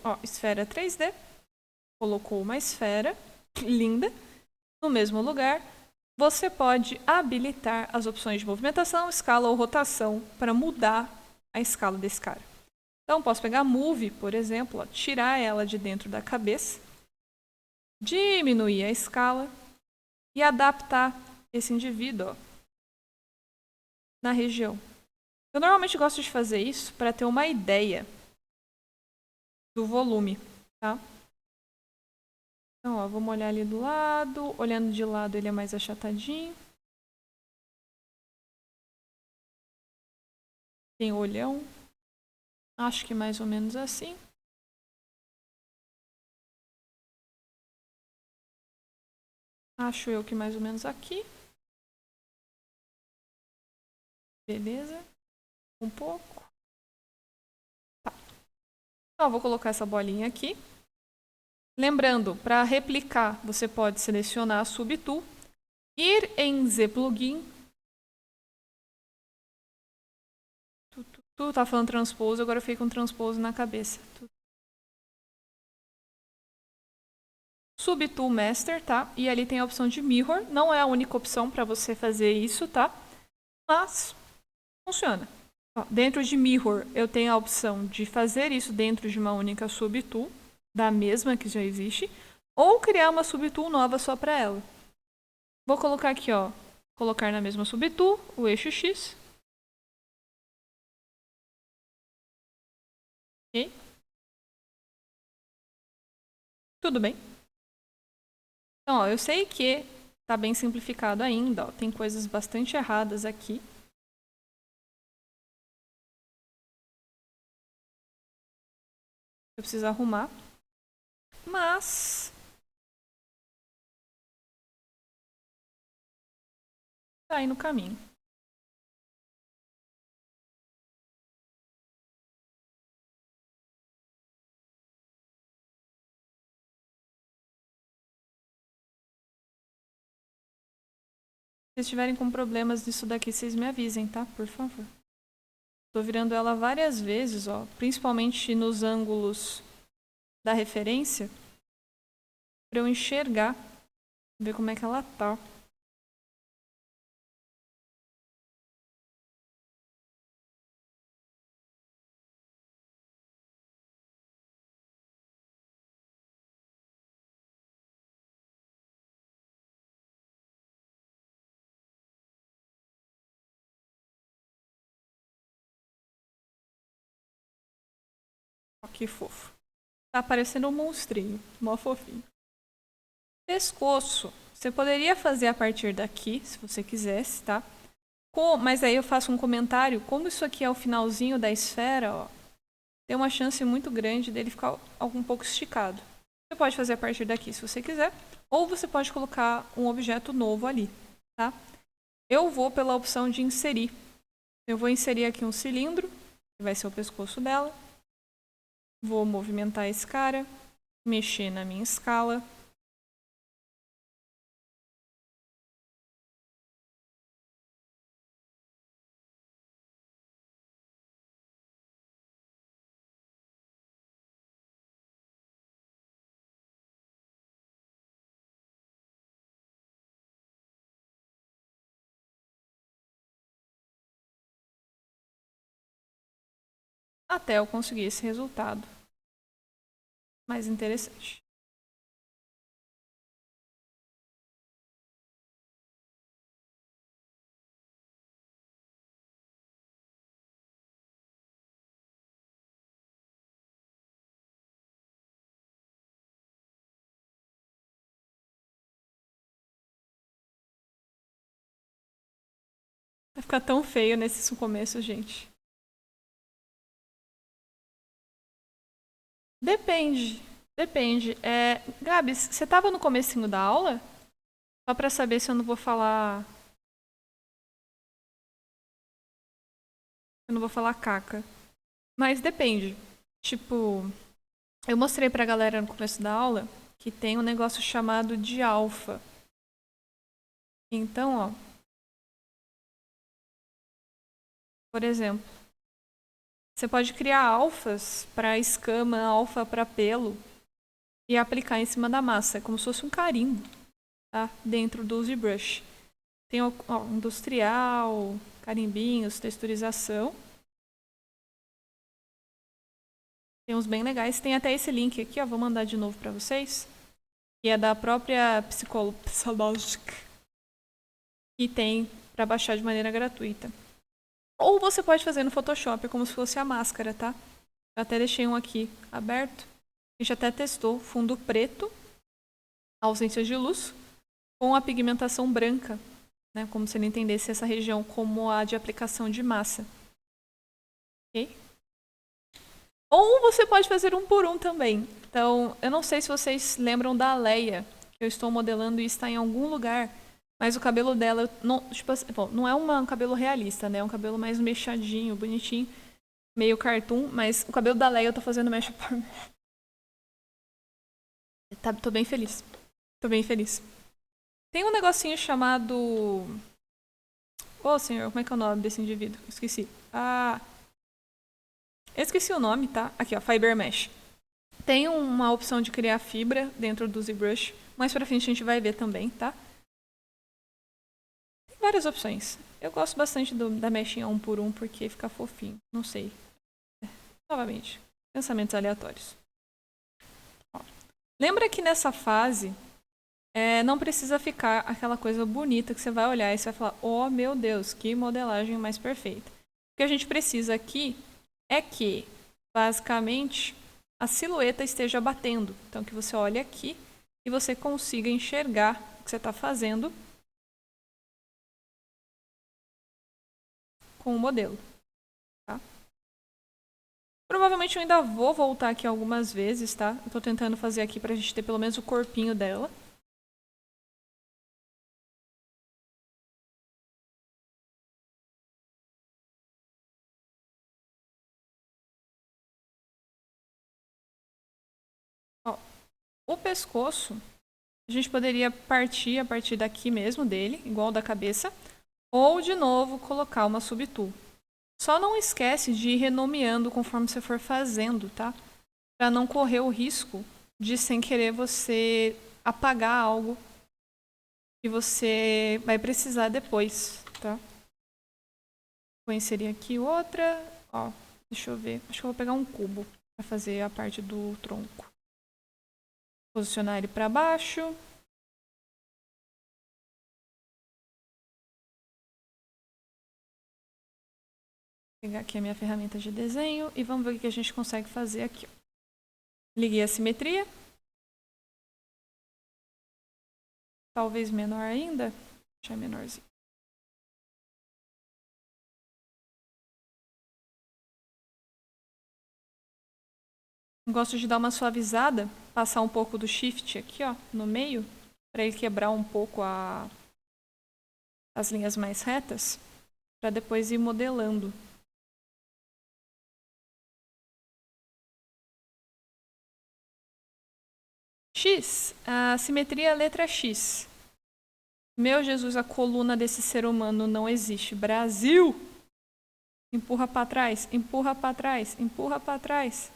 Ó, esfera 3D. Colocou uma esfera linda no mesmo lugar. Você pode habilitar as opções de movimentação, escala ou rotação para mudar a escala desse cara. Então, posso pegar a Move, por exemplo, ó, tirar ela de dentro da cabeça, diminuir a escala e adaptar esse indivíduo ó, na região. Eu normalmente gosto de fazer isso para ter uma ideia do volume, tá? Então, ó, vamos olhar ali do lado. Olhando de lado, ele é mais achatadinho. Tem olhão. Acho que mais ou menos assim. Acho eu que mais ou menos aqui. Beleza. Um pouco. Tá. Então, eu vou colocar essa bolinha aqui. Lembrando, para replicar, você pode selecionar a subtool, ir em Z-Plugin. Tu tá falando transpose, agora eu fiquei com transpose na cabeça. Subtool Master, tá? E ali tem a opção de Mirror. Não é a única opção para você fazer isso, tá? Mas funciona. Ó, dentro de Mirror, eu tenho a opção de fazer isso dentro de uma única subtool, da mesma que já existe, ou criar uma subtool nova só para ela. Vou colocar aqui, ó, colocar na mesma subtool o eixo X. Ok? Tudo bem. Então, ó, eu sei que está bem simplificado ainda, ó, tem coisas bastante erradas aqui. Eu preciso arrumar. Mas tá aí no caminho. Se vocês tiverem com problemas nisso daqui, vocês me avisem, tá? Por favor. Tô virando ela várias vezes, ó, principalmente nos ângulos da referência, para eu enxergar, ver como é que ela tá. Ó, que fofo. Tá parecendo um monstrinho, mó fofinho. Pescoço. Você poderia fazer a partir daqui, se você quisesse, tá? Mas aí eu faço um comentário. Como isso aqui é o finalzinho da esfera, ó, tem uma chance muito grande dele ficar um pouco esticado. Você pode fazer a partir daqui, se você quiser. Ou você pode colocar um objeto novo ali, tá? Eu vou pela opção de inserir. Eu vou inserir aqui um cilindro, que vai ser o pescoço dela. Vou movimentar esse cara, mexer na minha escala. Até eu conseguir esse resultado mais interessante. Vai ficar tão feio nesse começo, gente. Depende. Depende. Gabs, você estava no comecinho da aula? Só para saber se eu não vou falar. Eu não vou falar caca. Mas depende. Tipo, eu mostrei pra galera no começo da aula que tem um negócio chamado de alfa. Então, ó, por exemplo, você pode criar alfas para escama, alfa para pelo e aplicar em cima da massa, como se fosse um carimbo, tá? Dentro do ZBrush. Tem ó, industrial, carimbinhos, texturização. Tem uns bem legais. Tem até esse link aqui, ó, vou mandar de novo para vocês, que é da própria Psicológica, que tem para baixar de maneira gratuita. Ou você pode fazer no Photoshop, como se fosse a máscara, tá? Eu até deixei um aqui aberto. A gente até testou fundo preto, ausência de luz, com a pigmentação branca, né? Como se ele entendesse essa região como a de aplicação de massa. Ok? Ou você pode fazer um por um também. Então, eu não sei se vocês lembram da Leia, que eu estou modelando e está em algum lugar, mas o cabelo dela não, tipo assim, bom, não é um cabelo realista, né? É um cabelo mais mechadinho, bonitinho, meio cartoon, mas o cabelo da Leia eu tô fazendo mecha por mecha. Tô bem feliz. Tô bem feliz. Tem um negocinho chamado... Ô, senhor, como é que é o nome desse indivíduo? Esqueci. Eu esqueci o nome, tá? Aqui, ó, Fiber Mesh. Tem uma opção de criar fibra dentro do ZBrush. Mais pra frente a gente vai ver também, tá? Tem várias opções. Eu gosto bastante da mexinha 1 por 1 porque fica fofinho. Não sei. Novamente, pensamentos aleatórios. Ó. Lembra que nessa fase não precisa ficar aquela coisa bonita que você vai olhar e você vai falar: oh meu Deus, que modelagem mais perfeita. O que a gente precisa aqui é que, basicamente, a silhueta esteja batendo. Então, que você olhe aqui e você consiga enxergar o que você está fazendo com o modelo. Tá? Provavelmente eu ainda vou voltar aqui algumas vezes, tá? Eu tô tentando fazer aqui pra gente ter pelo menos o corpinho dela. Ó, o pescoço, a gente poderia partir a partir daqui mesmo dele, igual da cabeça, ou de novo colocar uma subtool. Só não esquece de ir renomeando conforme você for fazendo, tá? Pra não correr o risco de, sem querer, você apagar algo que você vai precisar depois, tá? Vou inserir aqui outra. Ó, deixa eu ver. Acho que eu vou pegar um cubo para fazer a parte do tronco. Posicionar ele para baixo. Vou pegar aqui a minha ferramenta de desenho e vamos ver o que a gente consegue fazer aqui. Liguei a simetria. Talvez menor ainda. Deixa menorzinho. Gosto de dar uma suavizada, passar um pouco do shift aqui, ó, no meio, para ele quebrar um pouco as linhas mais retas, para depois ir modelando. X, a simetria é a letra X. Meu Jesus, a coluna desse ser humano não existe. Brasil! Empurra para trás, empurra para trás, empurra para trás.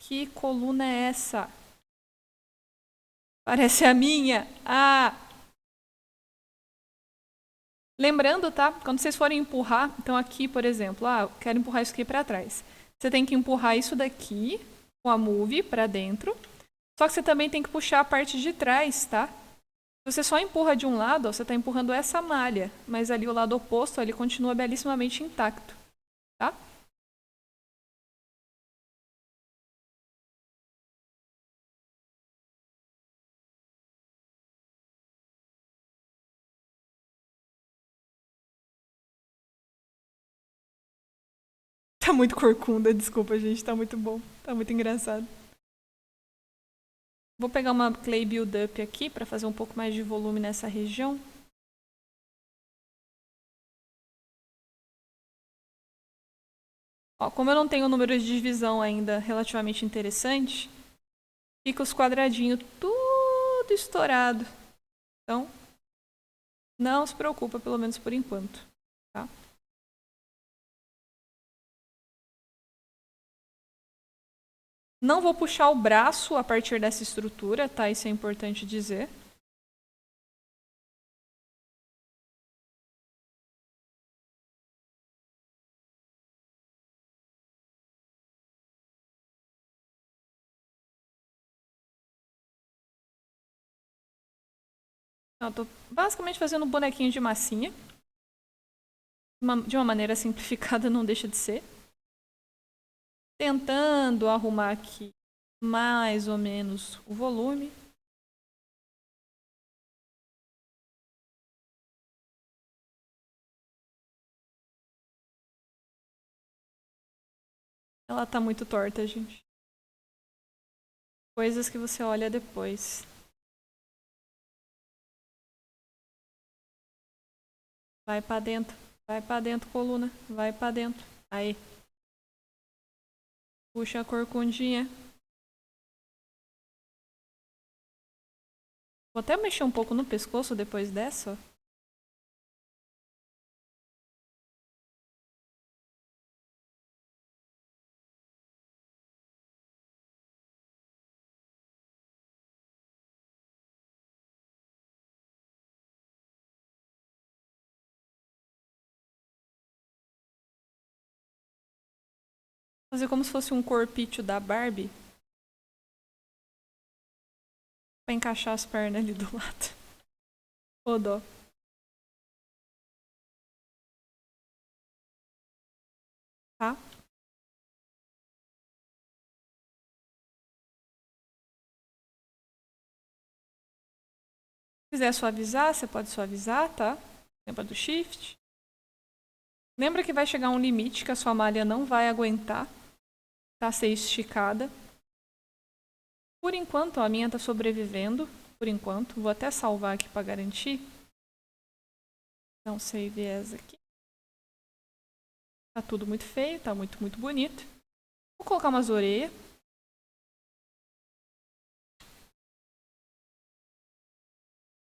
Que coluna é essa? Parece a minha. Ah! Lembrando, tá? Quando vocês forem empurrar, então aqui, por exemplo, eu quero empurrar isso aqui para trás. Você tem que empurrar isso daqui com a move para dentro. Só que você também tem que puxar a parte de trás, tá? Se você só empurra de um lado, você está empurrando essa malha, mas ali o lado oposto ele continua belíssimamente intacto, tá? Tá muito corcunda, desculpa, gente. Tá muito bom. Tá muito engraçado. Vou pegar uma Clay Build-Up aqui para fazer um pouco mais de volume nessa região. Ó, como eu não tenho números de divisão ainda relativamente interessante, fica os quadradinhos tudo estourado. Então, não se preocupa, pelo menos por enquanto. Tá? Não vou puxar o braço a partir dessa estrutura, tá? Isso é importante dizer. Eu tô basicamente fazendo um bonequinho de massinha. De uma maneira simplificada, não deixa de ser. Tentando arrumar aqui mais ou menos o volume. Ela tá muito torta, gente. Coisas que você olha depois. Vai pra dentro, coluna. Vai pra dentro. Aí. Puxa a corcundinha. Vou até mexer um pouco no pescoço depois dessa. Fazer como se fosse um corpício da Barbie. Pra encaixar as pernas ali do lado. Ô dó. Tá? Se quiser suavizar, você pode suavizar, tá? Lembra do shift. Lembra que vai chegar um limite que a sua malha não vai aguentar tá ser esticada. Por enquanto, ó, a minha tá sobrevivendo. Por enquanto. Vou até salvar aqui para garantir. Então, save as aqui. Tá tudo muito feio, tá muito bonito. Vou colocar umas orelhas.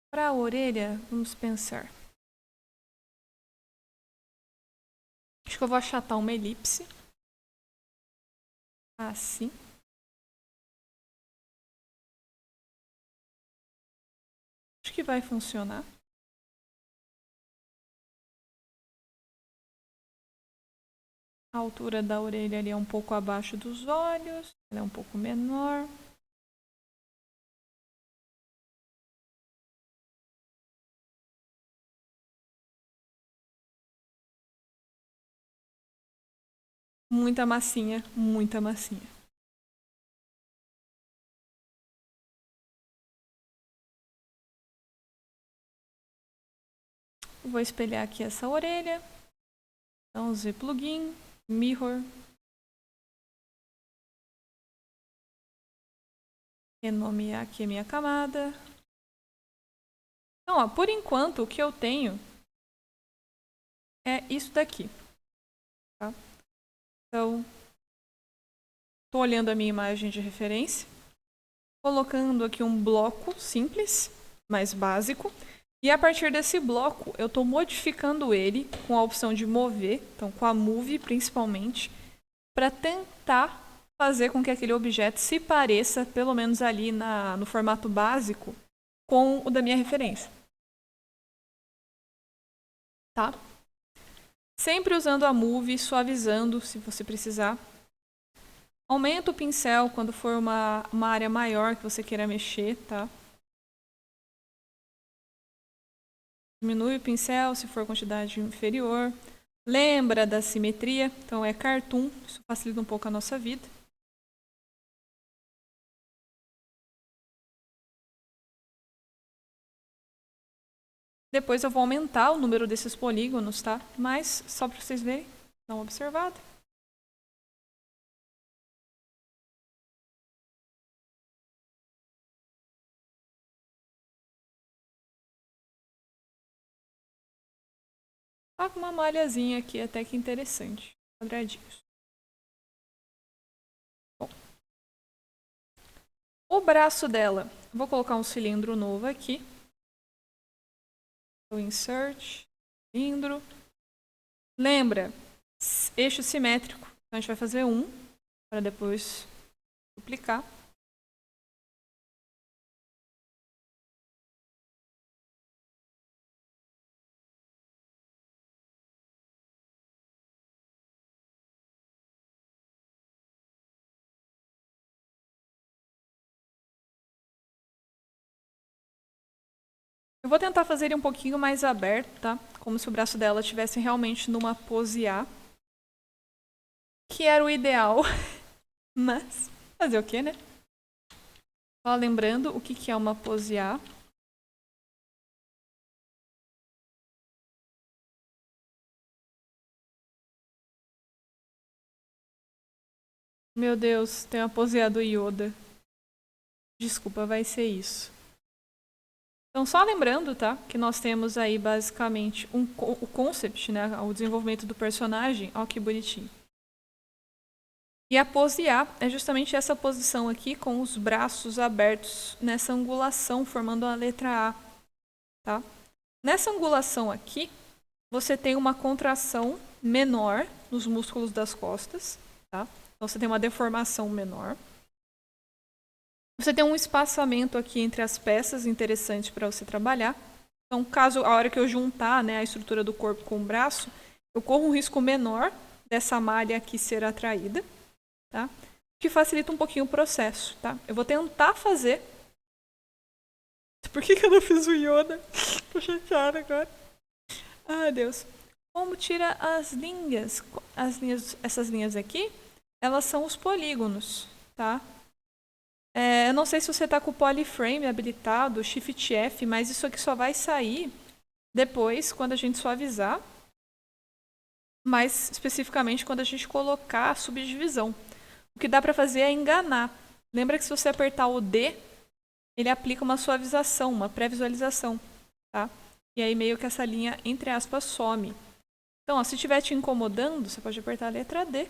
Para a orelha, vamos pensar. Acho que eu vou achatar uma elipse. Assim. Acho que vai funcionar. A altura da orelha ali é um pouco abaixo dos olhos. Ela é um pouco menor. Muita massinha, muita massinha. Vou espelhar aqui essa orelha. Então, Z plugin, mirror. Renomear aqui a minha camada. Então, ó, por enquanto, o que eu tenho é isso daqui. Tá? Então, estou olhando a minha imagem de referência, colocando aqui um bloco simples, mais básico, e a partir desse bloco eu estou modificando ele com a opção de mover, então com a Move principalmente, para tentar fazer com que aquele objeto se pareça, pelo menos ali no formato básico, com o da minha referência. Tá? Sempre usando a Move, suavizando se você precisar. Aumenta o pincel quando for uma área maior que você queira mexer, tá? Diminui o pincel se for quantidade inferior. Lembra da simetria, então é cartoon, isso facilita um pouco a nossa vida. Depois eu vou aumentar o número desses polígonos, tá? Mas só para vocês verem, dá uma observada. Tá com uma malhazinha aqui até que interessante. Quadradinhos. Bom. O braço dela. Vou colocar um cilindro novo aqui. Vou insert. Cilindro. Lembra, eixo simétrico. Então a gente vai fazer um para depois duplicar. Eu vou tentar fazer ele um pouquinho mais aberto, tá? Como se o braço dela estivesse realmente numa pose A. Que era o ideal. Mas, fazer o quê, né? Só lembrando o que é uma pose A. Meu Deus, tem uma pose A do Yoda. Desculpa, vai ser isso. Então, só lembrando, tá? Que nós temos aí basicamente o concept, né? O desenvolvimento do personagem. Ó, que bonitinho. E a pose A é justamente essa posição aqui com os braços abertos nessa angulação, formando a letra A. Tá? Nessa angulação aqui, você tem uma contração menor nos músculos das costas. Tá? Então, você tem uma deformação menor. Você tem um espaçamento aqui entre as peças interessante para você trabalhar. Então, caso a hora que eu juntar, né, a estrutura do corpo com o braço, eu corro um risco menor dessa malha aqui ser atraída, tá? O que facilita um pouquinho o processo, tá? Eu vou tentar fazer. Por que eu não fiz o Yoda? Tô chateada agora. Ai, Deus. Como tira as linhas? Essas linhas aqui, elas são os polígonos, tá? Eu não sei se você está com o Polyframe habilitado, Shift F, mas isso aqui só vai sair depois, quando a gente suavizar. Mais especificamente, quando a gente colocar a subdivisão. O que dá para fazer é enganar. Lembra que se você apertar o D, ele aplica uma suavização, uma pré-visualização. Tá? E aí meio que essa linha, entre aspas, some. Então, ó, se estiver te incomodando, você pode apertar a letra D,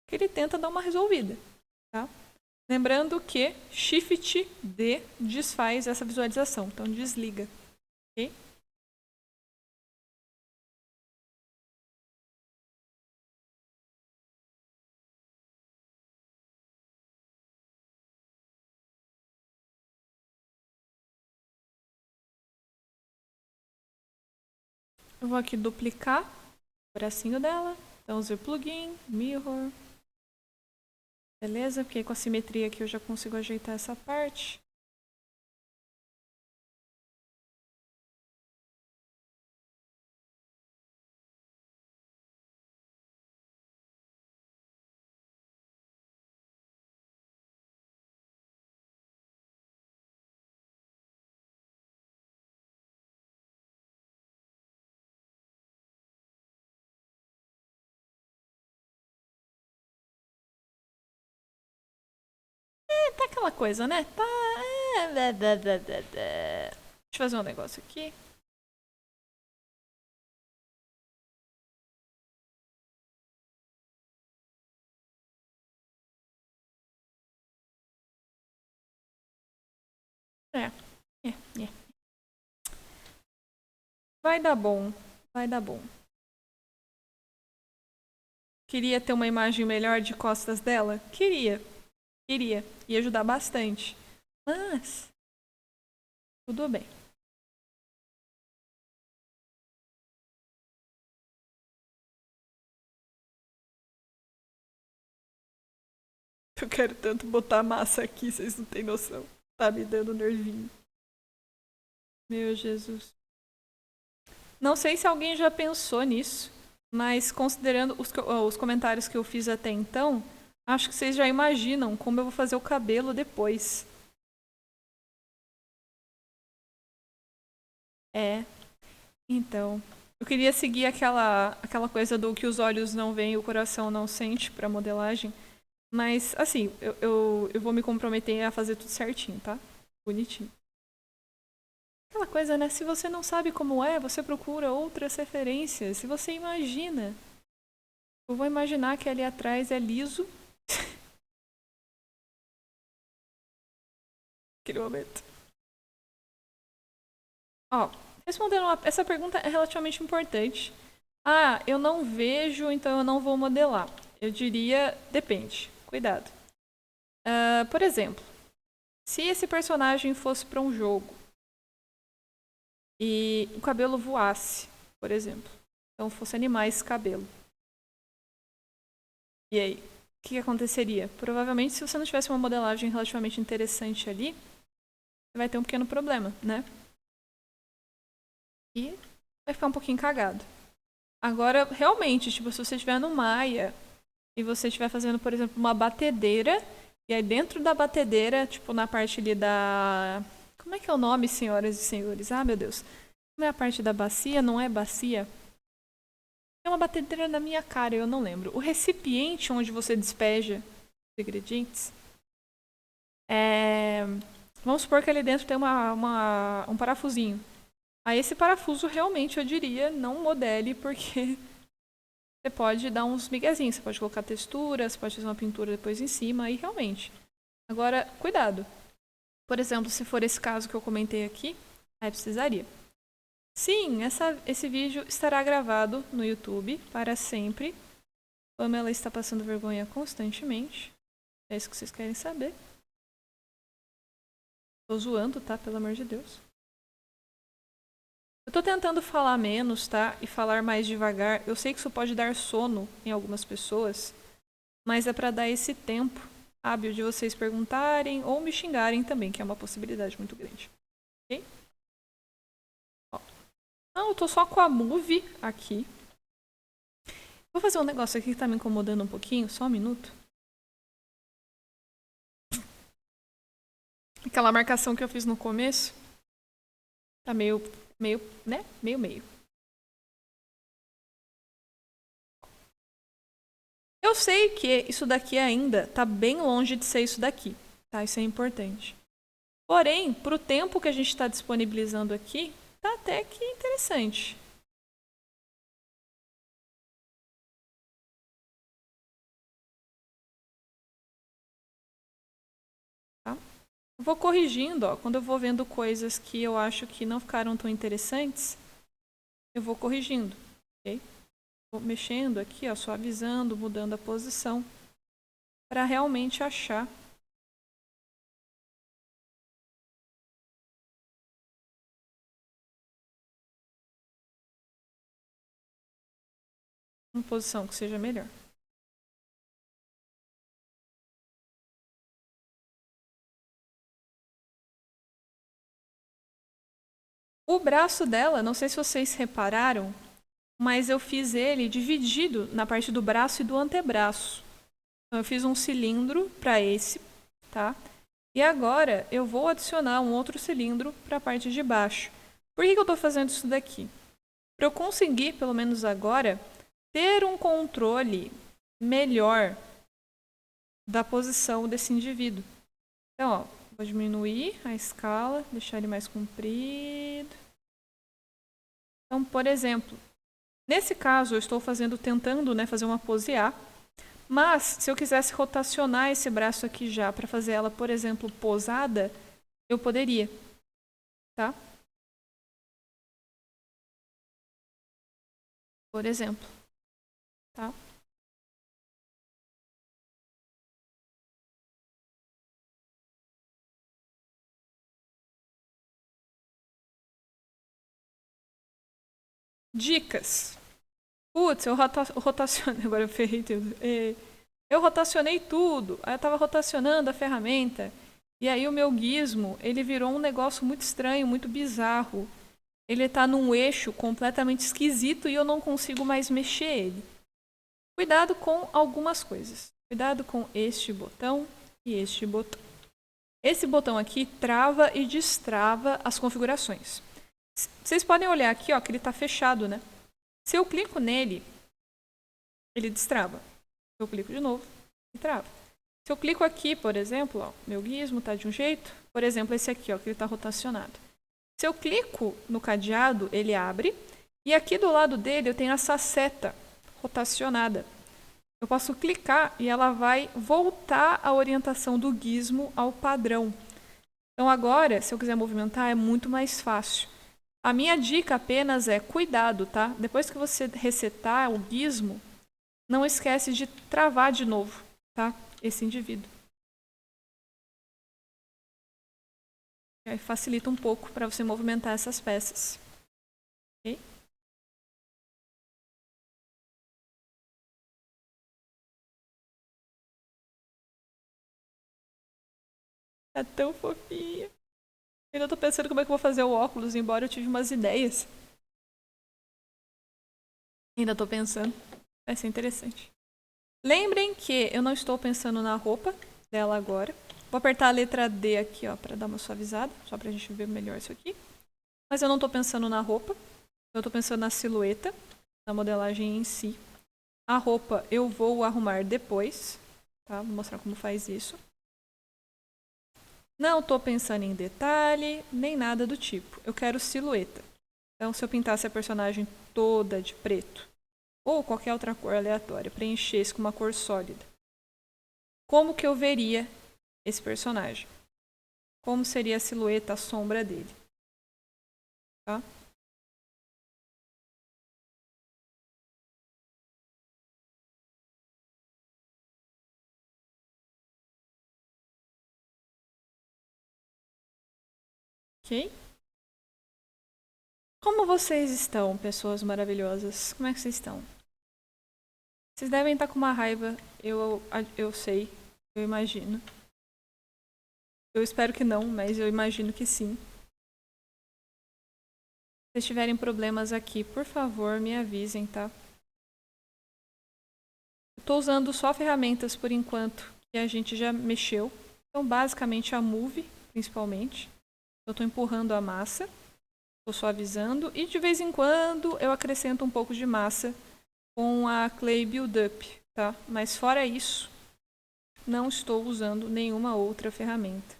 que ele tenta dar uma resolvida. Tá? Lembrando que Shift D desfaz essa visualização, então desliga. Ok? Eu vou aqui duplicar o bracinho dela. Então, usei o plugin, mirror. Beleza? Porque aí com a simetria aqui eu já consigo ajeitar essa parte. Tá aquela coisa, né? Tá. Deixa eu fazer um negócio aqui. É. Vai dar bom. Vai dar bom. Queria ter uma imagem melhor de costas dela? Queria. Ia ajudar bastante. Mas. Tudo bem. Eu quero tanto botar massa aqui, vocês não têm noção. Tá me dando nervinho. Meu Jesus. Não sei se alguém já pensou nisso, mas considerando os comentários que eu fiz até então, acho que vocês já imaginam como eu vou fazer o cabelo depois. Então, eu queria seguir aquela coisa do que os olhos não veem e o coração não sente pra modelagem. Mas, assim, eu vou me comprometer a fazer tudo certinho, tá? Bonitinho. Aquela coisa, né? Se você não sabe como é, você procura outras referências. Se você imagina, eu vou imaginar que ali atrás é liso. Aquele momento. Ó, respondendo essa pergunta é relativamente importante. Ah, eu não vejo, então eu não vou modelar. Eu diria, depende. Cuidado. Por exemplo, se esse personagem fosse para um jogo e o cabelo voasse, por exemplo, então fosse animais cabelo. E aí, o que aconteceria? Provavelmente, se você não tivesse uma modelagem relativamente interessante ali, você vai ter um pequeno problema, né? E vai ficar um pouquinho cagado. Agora, realmente, tipo, se você estiver no Maya e você estiver fazendo, por exemplo, uma batedeira, e aí dentro da batedeira, tipo, na parte ali da... Como é que é o nome, senhoras e senhores? Ah, meu Deus. Como é a parte da bacia? Não é bacia? É uma batedeira na minha cara, eu não lembro. O recipiente onde você despeja os ingredientes, vamos supor que ali dentro tem um parafusinho. Aí esse parafuso realmente, eu diria, não modele, porque você pode dar uns miguezinhos. Você pode colocar textura, você pode fazer uma pintura depois em cima, aí realmente. Agora, cuidado. Por exemplo, se for esse caso que eu comentei aqui, aí precisaria. Sim, esse vídeo estará gravado no YouTube para sempre. Pamela está passando vergonha constantemente. É isso que vocês querem saber. Tô zoando, tá? Pelo amor de Deus. Eu tô tentando falar menos, tá? E falar mais devagar. Eu sei que isso pode dar sono em algumas pessoas, mas é para dar esse tempo hábil de vocês perguntarem ou me xingarem também, que é uma possibilidade muito grande. Ok? Ó. Não, eu tô só com a Move aqui. Vou fazer um negócio aqui que tá me incomodando um pouquinho, só um minuto. Aquela marcação que eu fiz no começo tá meio, né? Meio. Eu sei que isso daqui ainda tá bem longe de ser isso daqui, tá? Isso é importante. Porém, pro tempo que a gente está disponibilizando aqui, tá até que interessante. Tá? Eu vou corrigindo, ó, quando eu vou vendo coisas que eu acho que não ficaram tão interessantes, eu vou corrigindo, ok? Vou mexendo aqui, ó, suavizando, mudando a posição, para realmente achar uma posição que seja melhor. O braço dela, não sei se vocês repararam, mas eu fiz ele dividido na parte do braço e do antebraço. Então, eu fiz um cilindro para esse, tá? E agora eu vou adicionar um outro cilindro para a parte de baixo. Por que eu estou fazendo isso daqui? Para eu conseguir, pelo menos agora, ter um controle melhor da posição desse indivíduo. Então, ó, vou diminuir a escala, deixar ele mais comprido. Então, por exemplo, nesse caso eu estou tentando, né, fazer uma pose A. Mas, se eu quisesse rotacionar esse braço aqui já para fazer ela, por exemplo, posada, eu poderia, tá? Por exemplo, tá? Dicas. Putz, eu rotacionei. Agora eu ferrei tudo. Eu rotacionei tudo. Aí eu tava rotacionando a ferramenta. E aí o meu gizmo, ele virou um negócio muito estranho, muito bizarro. Ele tá num eixo completamente esquisito e eu não consigo mais mexer ele. Cuidado com algumas coisas. Cuidado com este botão e este botão. Esse botão aqui trava e destrava as configurações. Vocês podem olhar aqui, ó, que ele está fechado, né? Se eu clico nele, ele destrava. Se eu clico de novo, ele trava. Se eu clico aqui, por exemplo, ó, meu gizmo está de um jeito. Por exemplo, esse aqui, ó, que ele está rotacionado. Se eu clico no cadeado, ele abre. E aqui do lado dele eu tenho essa seta rotacionada. Eu posso clicar e ela vai voltar a orientação do gizmo ao padrão. Então agora, se eu quiser movimentar, é muito mais fácil. A minha dica apenas é cuidado, tá? Depois que você resetar o gizmo, não esquece de travar de novo, tá? Esse indivíduo. E aí facilita um pouco para você movimentar essas peças. Ok? Tá tão fofinha. Eu ainda tô pensando como é que eu vou fazer o óculos, embora eu tive umas ideias. Ainda tô pensando. Vai ser interessante. Lembrem que eu não estou pensando na roupa dela agora. Vou apertar a letra D aqui, ó, para dar uma suavizada, só pra gente ver melhor isso aqui. Mas eu não tô pensando na roupa. Eu tô pensando na silhueta, na modelagem em si. A roupa eu vou arrumar depois, tá? Vou mostrar como faz isso. Não estou pensando em detalhe, nem nada do tipo. Eu quero silhueta. Então, se eu pintasse a personagem toda de preto, ou qualquer outra cor aleatória, preenchesse com uma cor sólida, como que eu veria esse personagem? Como seria a silhueta, a sombra dele? Tá? Ok? Como vocês estão, pessoas maravilhosas? Como é que vocês estão? Vocês devem estar com uma raiva, eu sei, eu imagino. Eu espero que não, mas eu imagino que sim. Se vocês tiverem problemas aqui, por favor, me avisem, tá? Eu tô usando só ferramentas por enquanto que a gente já mexeu. Então, basicamente a Move, principalmente. Eu tô empurrando a massa, tô suavizando e de vez em quando eu acrescento um pouco de massa com a Clay Build Up, tá? Mas fora isso, não estou usando nenhuma outra ferramenta.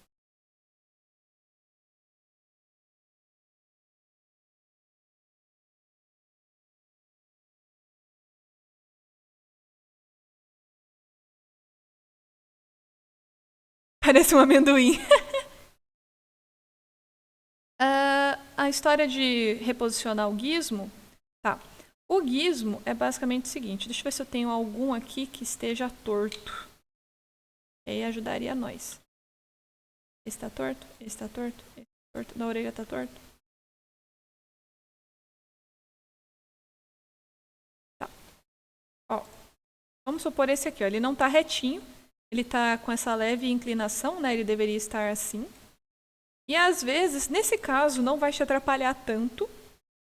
Parece um amendoim. A história de reposicionar o gizmo, tá? O gizmo é basicamente o seguinte, deixa eu ver se eu tenho algum aqui que esteja torto. E aí ajudaria nós. Esse tá torto, esse tá torto, esse tá torto, da orelha tá torto. Tá. Ó, vamos supor esse aqui, ó, ele não tá retinho, ele tá com essa leve inclinação, né? Ele deveria estar assim. E às vezes, nesse caso, não vai te atrapalhar tanto,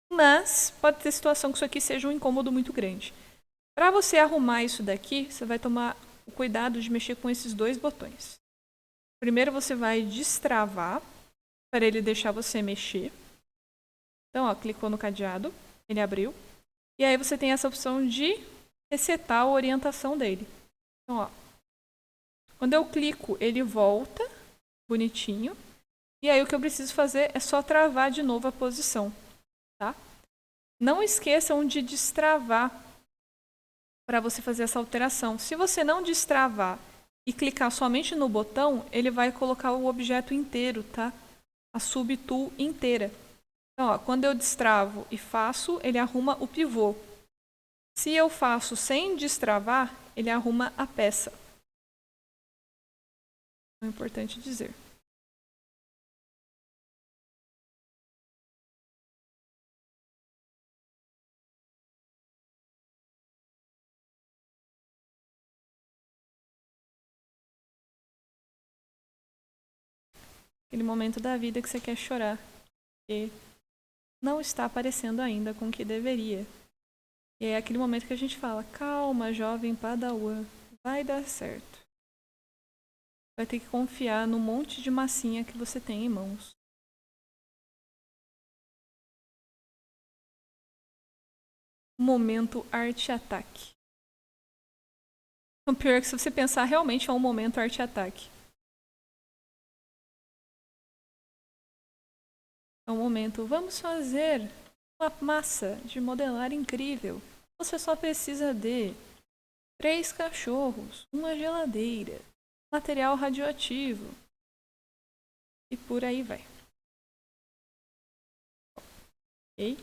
mas pode ter situação que isso aqui seja um incômodo muito grande. Para você arrumar isso daqui, você vai tomar o cuidado de mexer com esses dois botões. Primeiro você vai destravar para ele deixar você mexer. Então, ó, clicou no cadeado, ele abriu. E aí você tem essa opção de resetar a orientação dele. Então, ó, quando eu clico, ele volta bonitinho. E aí o que eu preciso fazer é só travar de novo a posição, tá? Não esqueçam de destravar para você fazer essa alteração. Se você não destravar e clicar somente no botão, ele vai colocar o objeto inteiro, tá? A subtool inteira. Então, ó, quando eu destravo e faço, ele arruma o pivô. Se eu faço sem destravar, ele arruma a peça. É importante dizer. Aquele momento da vida que você quer chorar. E não está aparecendo ainda com o que deveria. E é aquele momento que a gente fala, calma, jovem padawan, vai dar certo. Vai ter que confiar no monte de massinha que você tem em mãos. Momento arte-ataque. O pior é que se você pensar, realmente é um momento arte-ataque. É o momento. Vamos fazer uma massa de modelar incrível. Você só precisa de 3 cachorros, uma geladeira, material radioativo e por aí vai. Ok?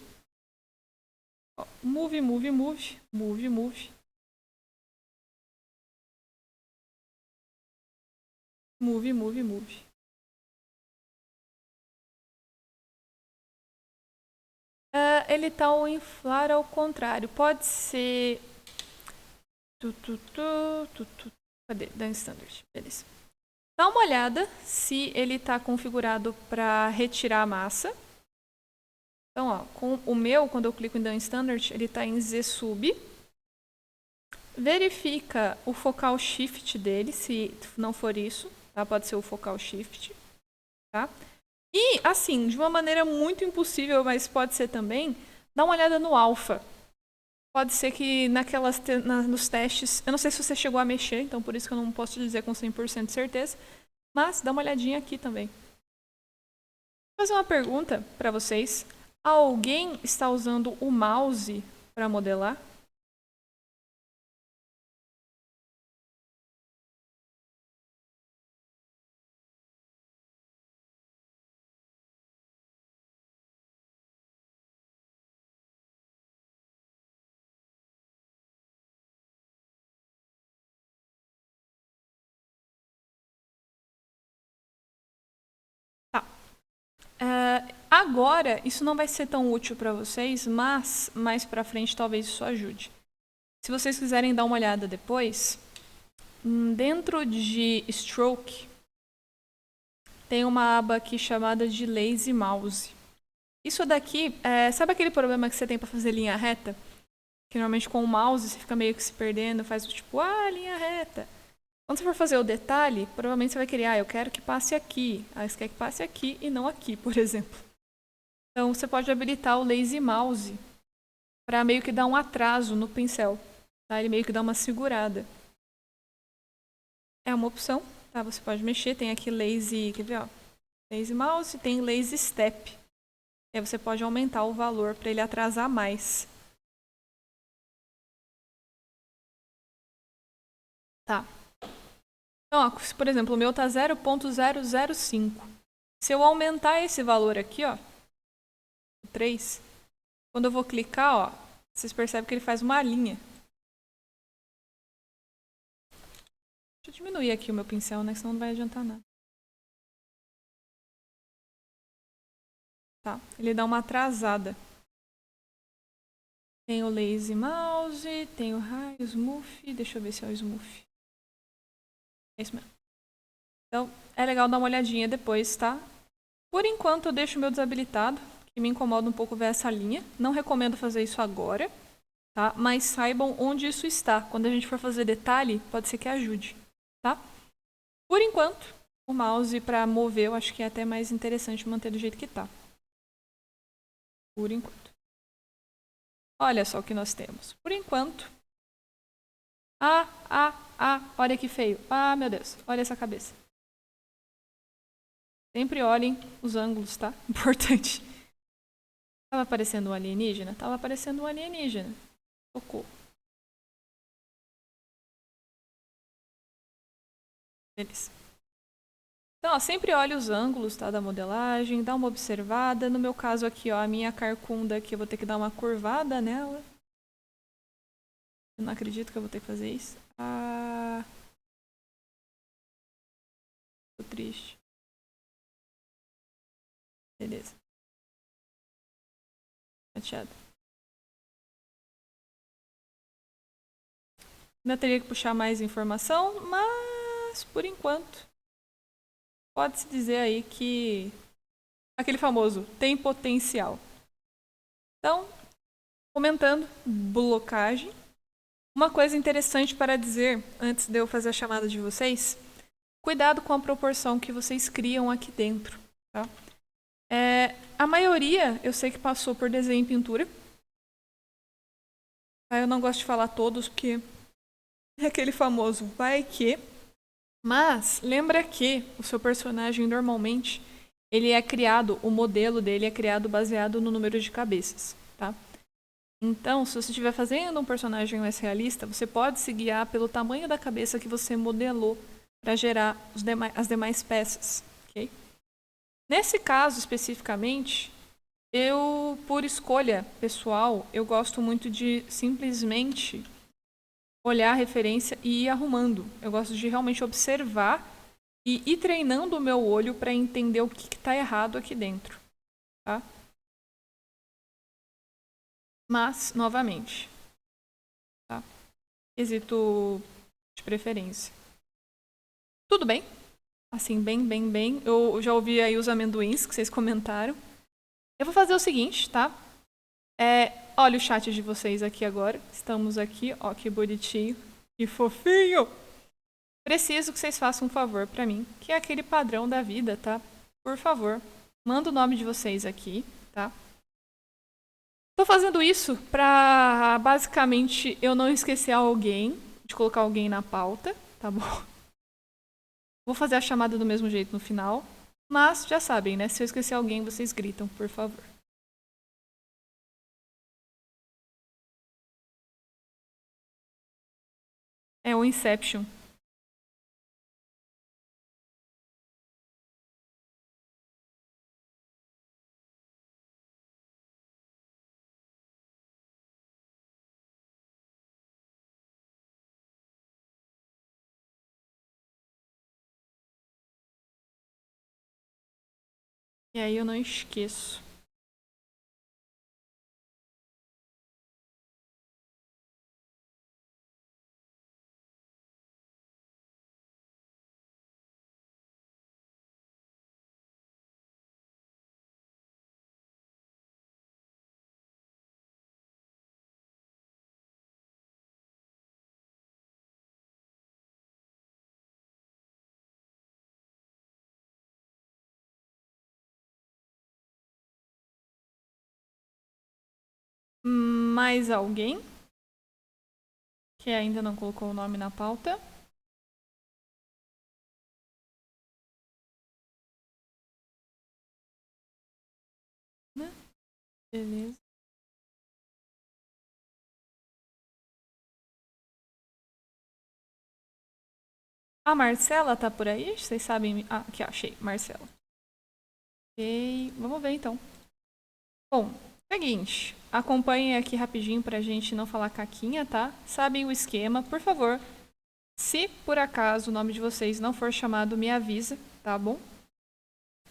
Move, move, move, move, move. Move, move, move. Ele tá o inflar ao contrário. Pode ser... Cadê? Dance Standard. Beleza. Dá uma olhada se ele está configurado para retirar a massa. Então, ó, com o meu, quando eu clico em Dance Standard, ele está em Z sub. Verifica o focal shift dele, se não for isso, tá? Pode ser o focal shift, tá? E, assim, de uma maneira muito impossível, mas pode ser também, dá uma olhada no alpha. Pode ser que nos testes, eu não sei se você chegou a mexer, então por isso que eu não posso te dizer com 100% de certeza, mas dá uma olhadinha aqui também. Vou fazer uma pergunta para vocês. Alguém está usando o mouse para modelar? Tá. Agora, isso não vai ser tão útil para vocês, mas mais para frente talvez isso ajude. Se vocês quiserem dar uma olhada depois, dentro de Stroke, tem uma aba aqui chamada de Lazy Mouse. Isso daqui, sabe aquele problema que você tem para fazer linha reta? Que normalmente com o mouse você fica meio que se perdendo, faz tipo, linha reta. Quando você for fazer o detalhe, provavelmente você vai querer, eu quero que passe aqui. Aí você quer que passe aqui e não aqui, por exemplo. Então você pode habilitar o Lazy Mouse para meio que dar um atraso no pincel. Tá? Ele meio que dá uma segurada. É uma opção, tá? Você pode mexer, tem aqui Lazy, quer ver, ó? Lazy Mouse, tem Lazy Step. Aí você pode aumentar o valor para ele atrasar mais. Tá. Então, ó, por exemplo, o meu tá 0.005. Se eu aumentar esse valor aqui, ó, 3, quando eu vou clicar, ó, vocês percebem que ele faz uma linha. Deixa eu diminuir aqui o meu pincel, né? Senão não vai adiantar nada. Tá, ele dá uma atrasada. Tem o Lazy Mouse, tem o High, o Smooth. Deixa eu ver se é o Smooth. É isso mesmo. Então, é legal dar uma olhadinha depois, tá? Por enquanto, eu deixo o meu desabilitado, que me incomoda um pouco ver essa linha. Não recomendo fazer isso agora, tá? Mas saibam onde isso está. Quando a gente for fazer detalhe, pode ser que ajude, tá? Por enquanto, o mouse para mover, eu acho que é até mais interessante manter do jeito que tá. Por enquanto. Olha só o que nós temos. Por enquanto. Olha que feio. Meu Deus. Olha essa cabeça. Sempre olhem os ângulos, tá? Importante. Tava aparecendo um alienígena? Tava aparecendo um alienígena. Socorro. Beleza. Então, ó, sempre olhe os ângulos, tá, da modelagem, dá uma observada. No meu caso aqui, ó, a minha carcunda aqui, eu vou ter que dar uma curvada nela. Eu não acredito que eu vou ter que fazer isso. Tô triste. Beleza. Chateado. Ainda teria que puxar mais informação, mas por enquanto pode-se dizer aí que aquele famoso tem potencial. Então, comentando blocagem, uma coisa interessante para dizer antes de eu fazer a chamada de vocês, cuidado com a proporção que vocês criam aqui dentro, tá? A maioria eu sei que passou por desenho e pintura. Eu não gosto de falar todos porque é aquele famoso vai que. Mas lembra que o seu personagem normalmente ele é criado, o modelo dele é criado baseado no número de cabeças, tá? Então, se você estiver fazendo um personagem mais realista, você pode se guiar pelo tamanho da cabeça que você modelou para gerar as demais peças, ok? Nesse caso, especificamente, eu, por escolha pessoal, eu gosto muito de simplesmente olhar a referência e ir arrumando. Eu gosto de realmente observar e ir treinando o meu olho para entender o que está errado aqui dentro, tá? Mas, novamente, tá? Quesito de preferência. Tudo bem? Assim, bem. Eu já ouvi aí os amendoins que vocês comentaram. Eu vou fazer o seguinte, tá? Olha o chat de vocês aqui agora. Estamos aqui, ó, que bonitinho, que fofinho. Preciso que vocês façam um favor pra mim, que é aquele padrão da vida, tá? Por favor, manda o nome de vocês aqui, tá? Tô fazendo isso pra, basicamente, eu não esquecer alguém, de colocar alguém na pauta, tá bom? Vou fazer a chamada do mesmo jeito no final, mas já sabem, né? Se eu esquecer alguém, vocês gritam, por favor. É o Inception. E aí eu não esqueço. Mais alguém que ainda não colocou o nome na pauta? Beleza. A Marcela tá por aí? Vocês sabem? Ah, aqui, achei. Marcela. Ok, vamos ver então. Bom, seguinte. Acompanhem aqui rapidinho pra gente não falar caquinha, tá? Sabem o esquema, por favor. Se por acaso o nome de vocês não for chamado, me avisa, tá bom?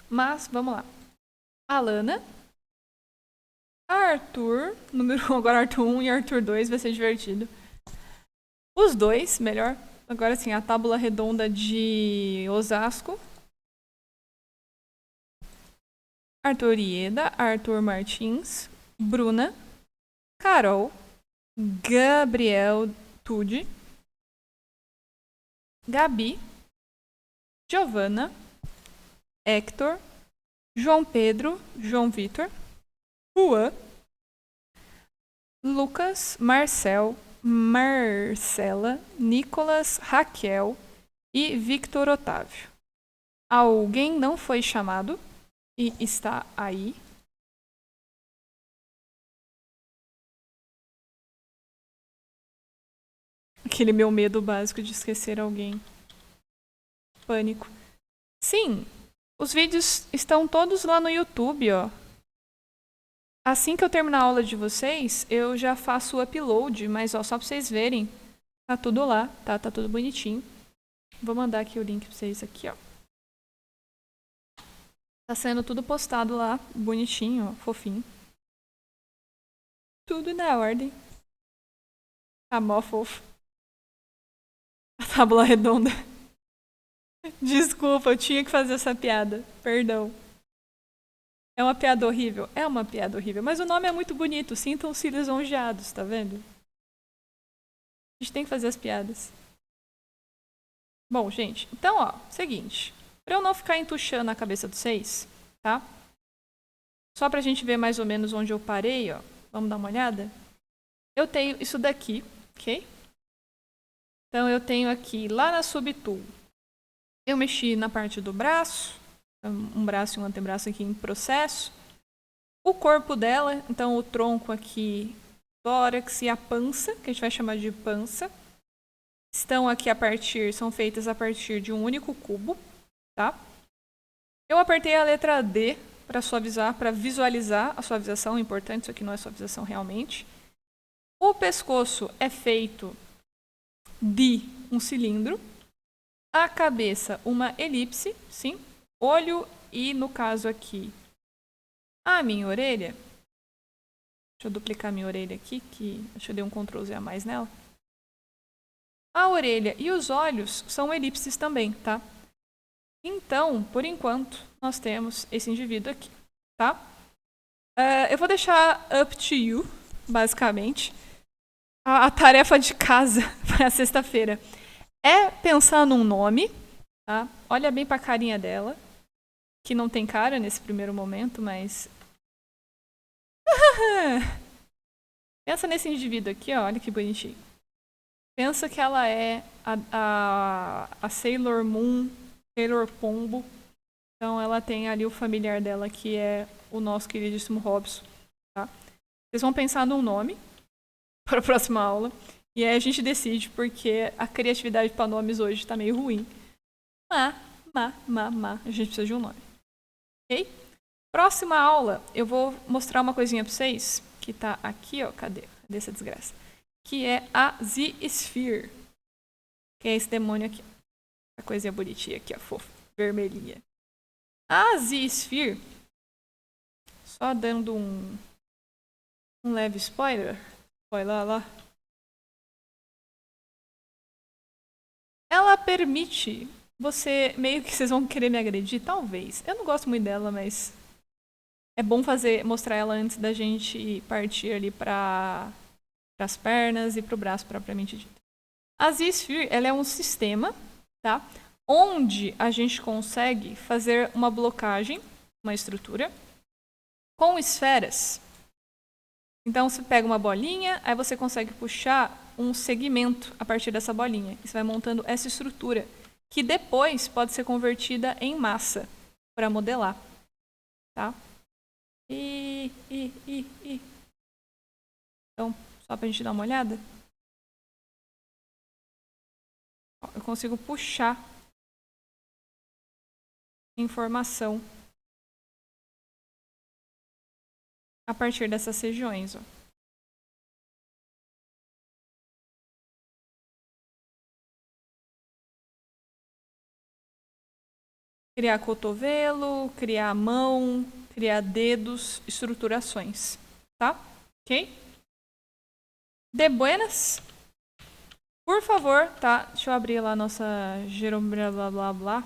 Mas, vamos lá. Alana. Arthur. Número 1, agora Arthur 1 e Arthur 2, vai ser divertido. Os dois, melhor. Agora sim, a tábula redonda de Osasco. Arthur Ieda, Arthur Martins, Bruna, Carol, Gabriel Tude, Gabi, Giovana, Hector, João Pedro, João Vitor, Juan, Lucas, Marcel, Marcela, Nicolas, Raquel e Victor Otávio. Alguém não foi chamado e está aí? Aquele meu medo básico de esquecer alguém. Pânico. Sim, os vídeos estão todos lá no YouTube, ó. Assim que eu terminar a aula de vocês, eu já faço o upload, mas ó, só pra vocês verem, tá tudo lá, tá? Tá tudo bonitinho. Vou mandar aqui o link pra vocês aqui, ó. Tá sendo tudo postado lá, bonitinho, ó, fofinho. Tudo na ordem. Tá mó fofo. A tábua redonda. Desculpa, eu tinha que fazer essa piada. Perdão. É uma piada horrível? É uma piada horrível. Mas o nome é muito bonito. Sintam-se lisonjeados, tá vendo? A gente tem que fazer as piadas. Bom, gente. Então, ó. Seguinte. Pra eu não ficar entuchando a cabeça de vocês, tá? Só pra gente ver mais ou menos onde eu parei, ó. Vamos dar uma olhada? Eu tenho isso daqui, ok? Então, eu tenho aqui, lá na Subtool, eu mexi na parte do braço. um braço e um antebraço aqui em processo. O corpo dela, então o tronco aqui, tórax e a pança, que a gente vai chamar de pança, são feitas a partir de um único cubo, tá? Eu apertei a letra D para suavizar, para visualizar a suavização, importante, isso aqui não é suavização realmente. O pescoço é feito de um cilindro, a cabeça uma elipse, sim, olho e, no caso aqui, a minha orelha. Deixa eu duplicar minha orelha aqui, que acho que eu dei um Ctrl Z a mais nela. A orelha e os olhos são elipses também, tá? Então, por enquanto, nós temos esse indivíduo aqui, tá? Eu vou deixar up to you, basicamente. A tarefa de casa para sexta-feira é pensar num nome, tá? Olha bem pra carinha dela, que não tem cara nesse primeiro momento, mas... Pensa nesse indivíduo aqui, ó, olha que bonitinho. Pensa que ela é a Sailor Moon, Sailor Pombo. Então ela tem ali o familiar dela, que é o nosso queridíssimo Robson. Tá? Vocês vão pensar num nome para a próxima aula. E aí a gente decide, porque a criatividade para nomes hoje está meio ruim. A gente precisa de um nome. Ok? Próxima aula, eu vou mostrar uma coisinha para vocês, que tá aqui, ó. Cadê essa desgraça? Que é a Z-Sphere. Que é esse demônio aqui. A coisinha bonitinha aqui, ó, fofa, vermelhinha. A Z-Sphere, só dando um leve spoiler. Olha lá. Ela permite você, meio que vocês vão querer me agredir, talvez. Eu não gosto muito dela, mas é bom mostrar ela antes da gente partir ali para as pernas e para o braço propriamente dito. A Z-Sphere, ela é um sistema, tá? Onde a gente consegue fazer uma blocagem, uma estrutura, com esferas. Então, você pega uma bolinha, aí você consegue puxar um segmento a partir dessa bolinha. E você vai montando essa estrutura, que depois pode ser convertida em massa para modelar. Tá? Então, só para a gente dar uma olhada. Eu consigo puxar informação a partir dessas regiões. Ó. Criar cotovelo, criar mão, criar dedos, estruturações. Tá? Ok? De buenas? Por favor, tá? Deixa eu abrir lá a nossa blá,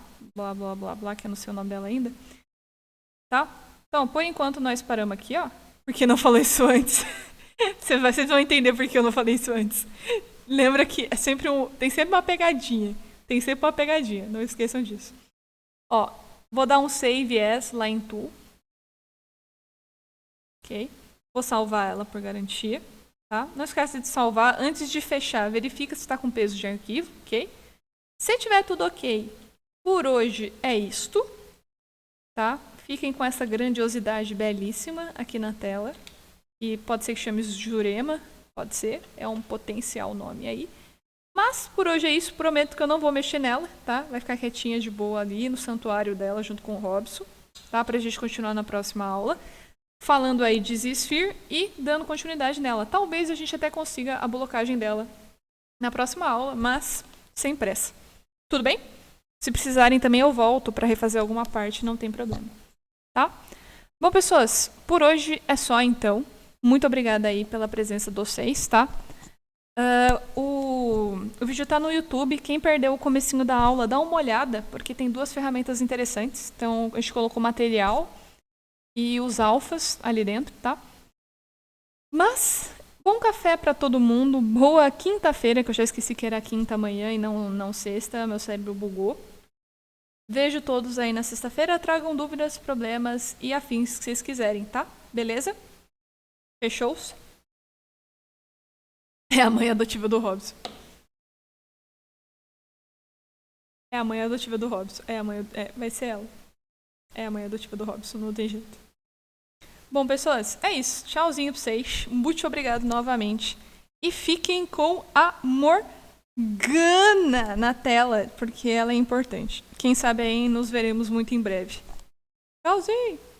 que eu não sei o nome dela ainda. Tá? Então, por enquanto, nós paramos aqui, ó. Porque não falei isso antes. Vocês vão entender por que eu não falei isso antes. Lembra que é sempre tem sempre uma pegadinha. Não esqueçam disso. Ó, vou dar um save as lá em Tool. Ok? Vou salvar ela por garantia. Tá? Não esqueça de salvar antes de fechar. Verifica se está com peso de arquivo, ok? Se tiver tudo ok, por hoje é isto. Tá? Fiquem com essa grandiosidade belíssima aqui na tela. E pode ser que chame Jurema, pode ser. É um potencial nome aí. Mas por hoje é isso. Prometo que eu não vou mexer nela, tá? Vai ficar quietinha de boa ali no santuário dela junto com o Robson. Tá? Pra gente continuar na próxima aula. Falando aí de Z-Sphere e dando continuidade nela. Talvez a gente até consiga a blocagem dela na próxima aula, mas sem pressa. Tudo bem? Se precisarem também eu volto para refazer alguma parte, não tem problema. Tá? Bom, pessoas, por hoje é só então. Muito obrigada aí pela presença de vocês, tá? O vídeo tá no YouTube. Quem perdeu o comecinho da aula, dá uma olhada, porque tem 2 ferramentas interessantes. Então, a gente colocou material e os alfas ali dentro, tá? Mas, bom café para todo mundo. Boa quinta-feira, que eu já esqueci que era quinta amanhã e não sexta. Meu cérebro bugou. Vejo todos aí na sexta-feira. Tragam dúvidas, problemas e afins que vocês quiserem, tá? Beleza? Fechou? É a mãe adotiva do Robson. Vai ser ela. É a mãe adotiva do Robson, não tem jeito. Bom, pessoas, é isso. Tchauzinho pra vocês. Muito obrigado novamente. E fiquem com a Morgana na tela, porque ela é importante. Quem sabe aí nos veremos muito em breve. Tchauzinho!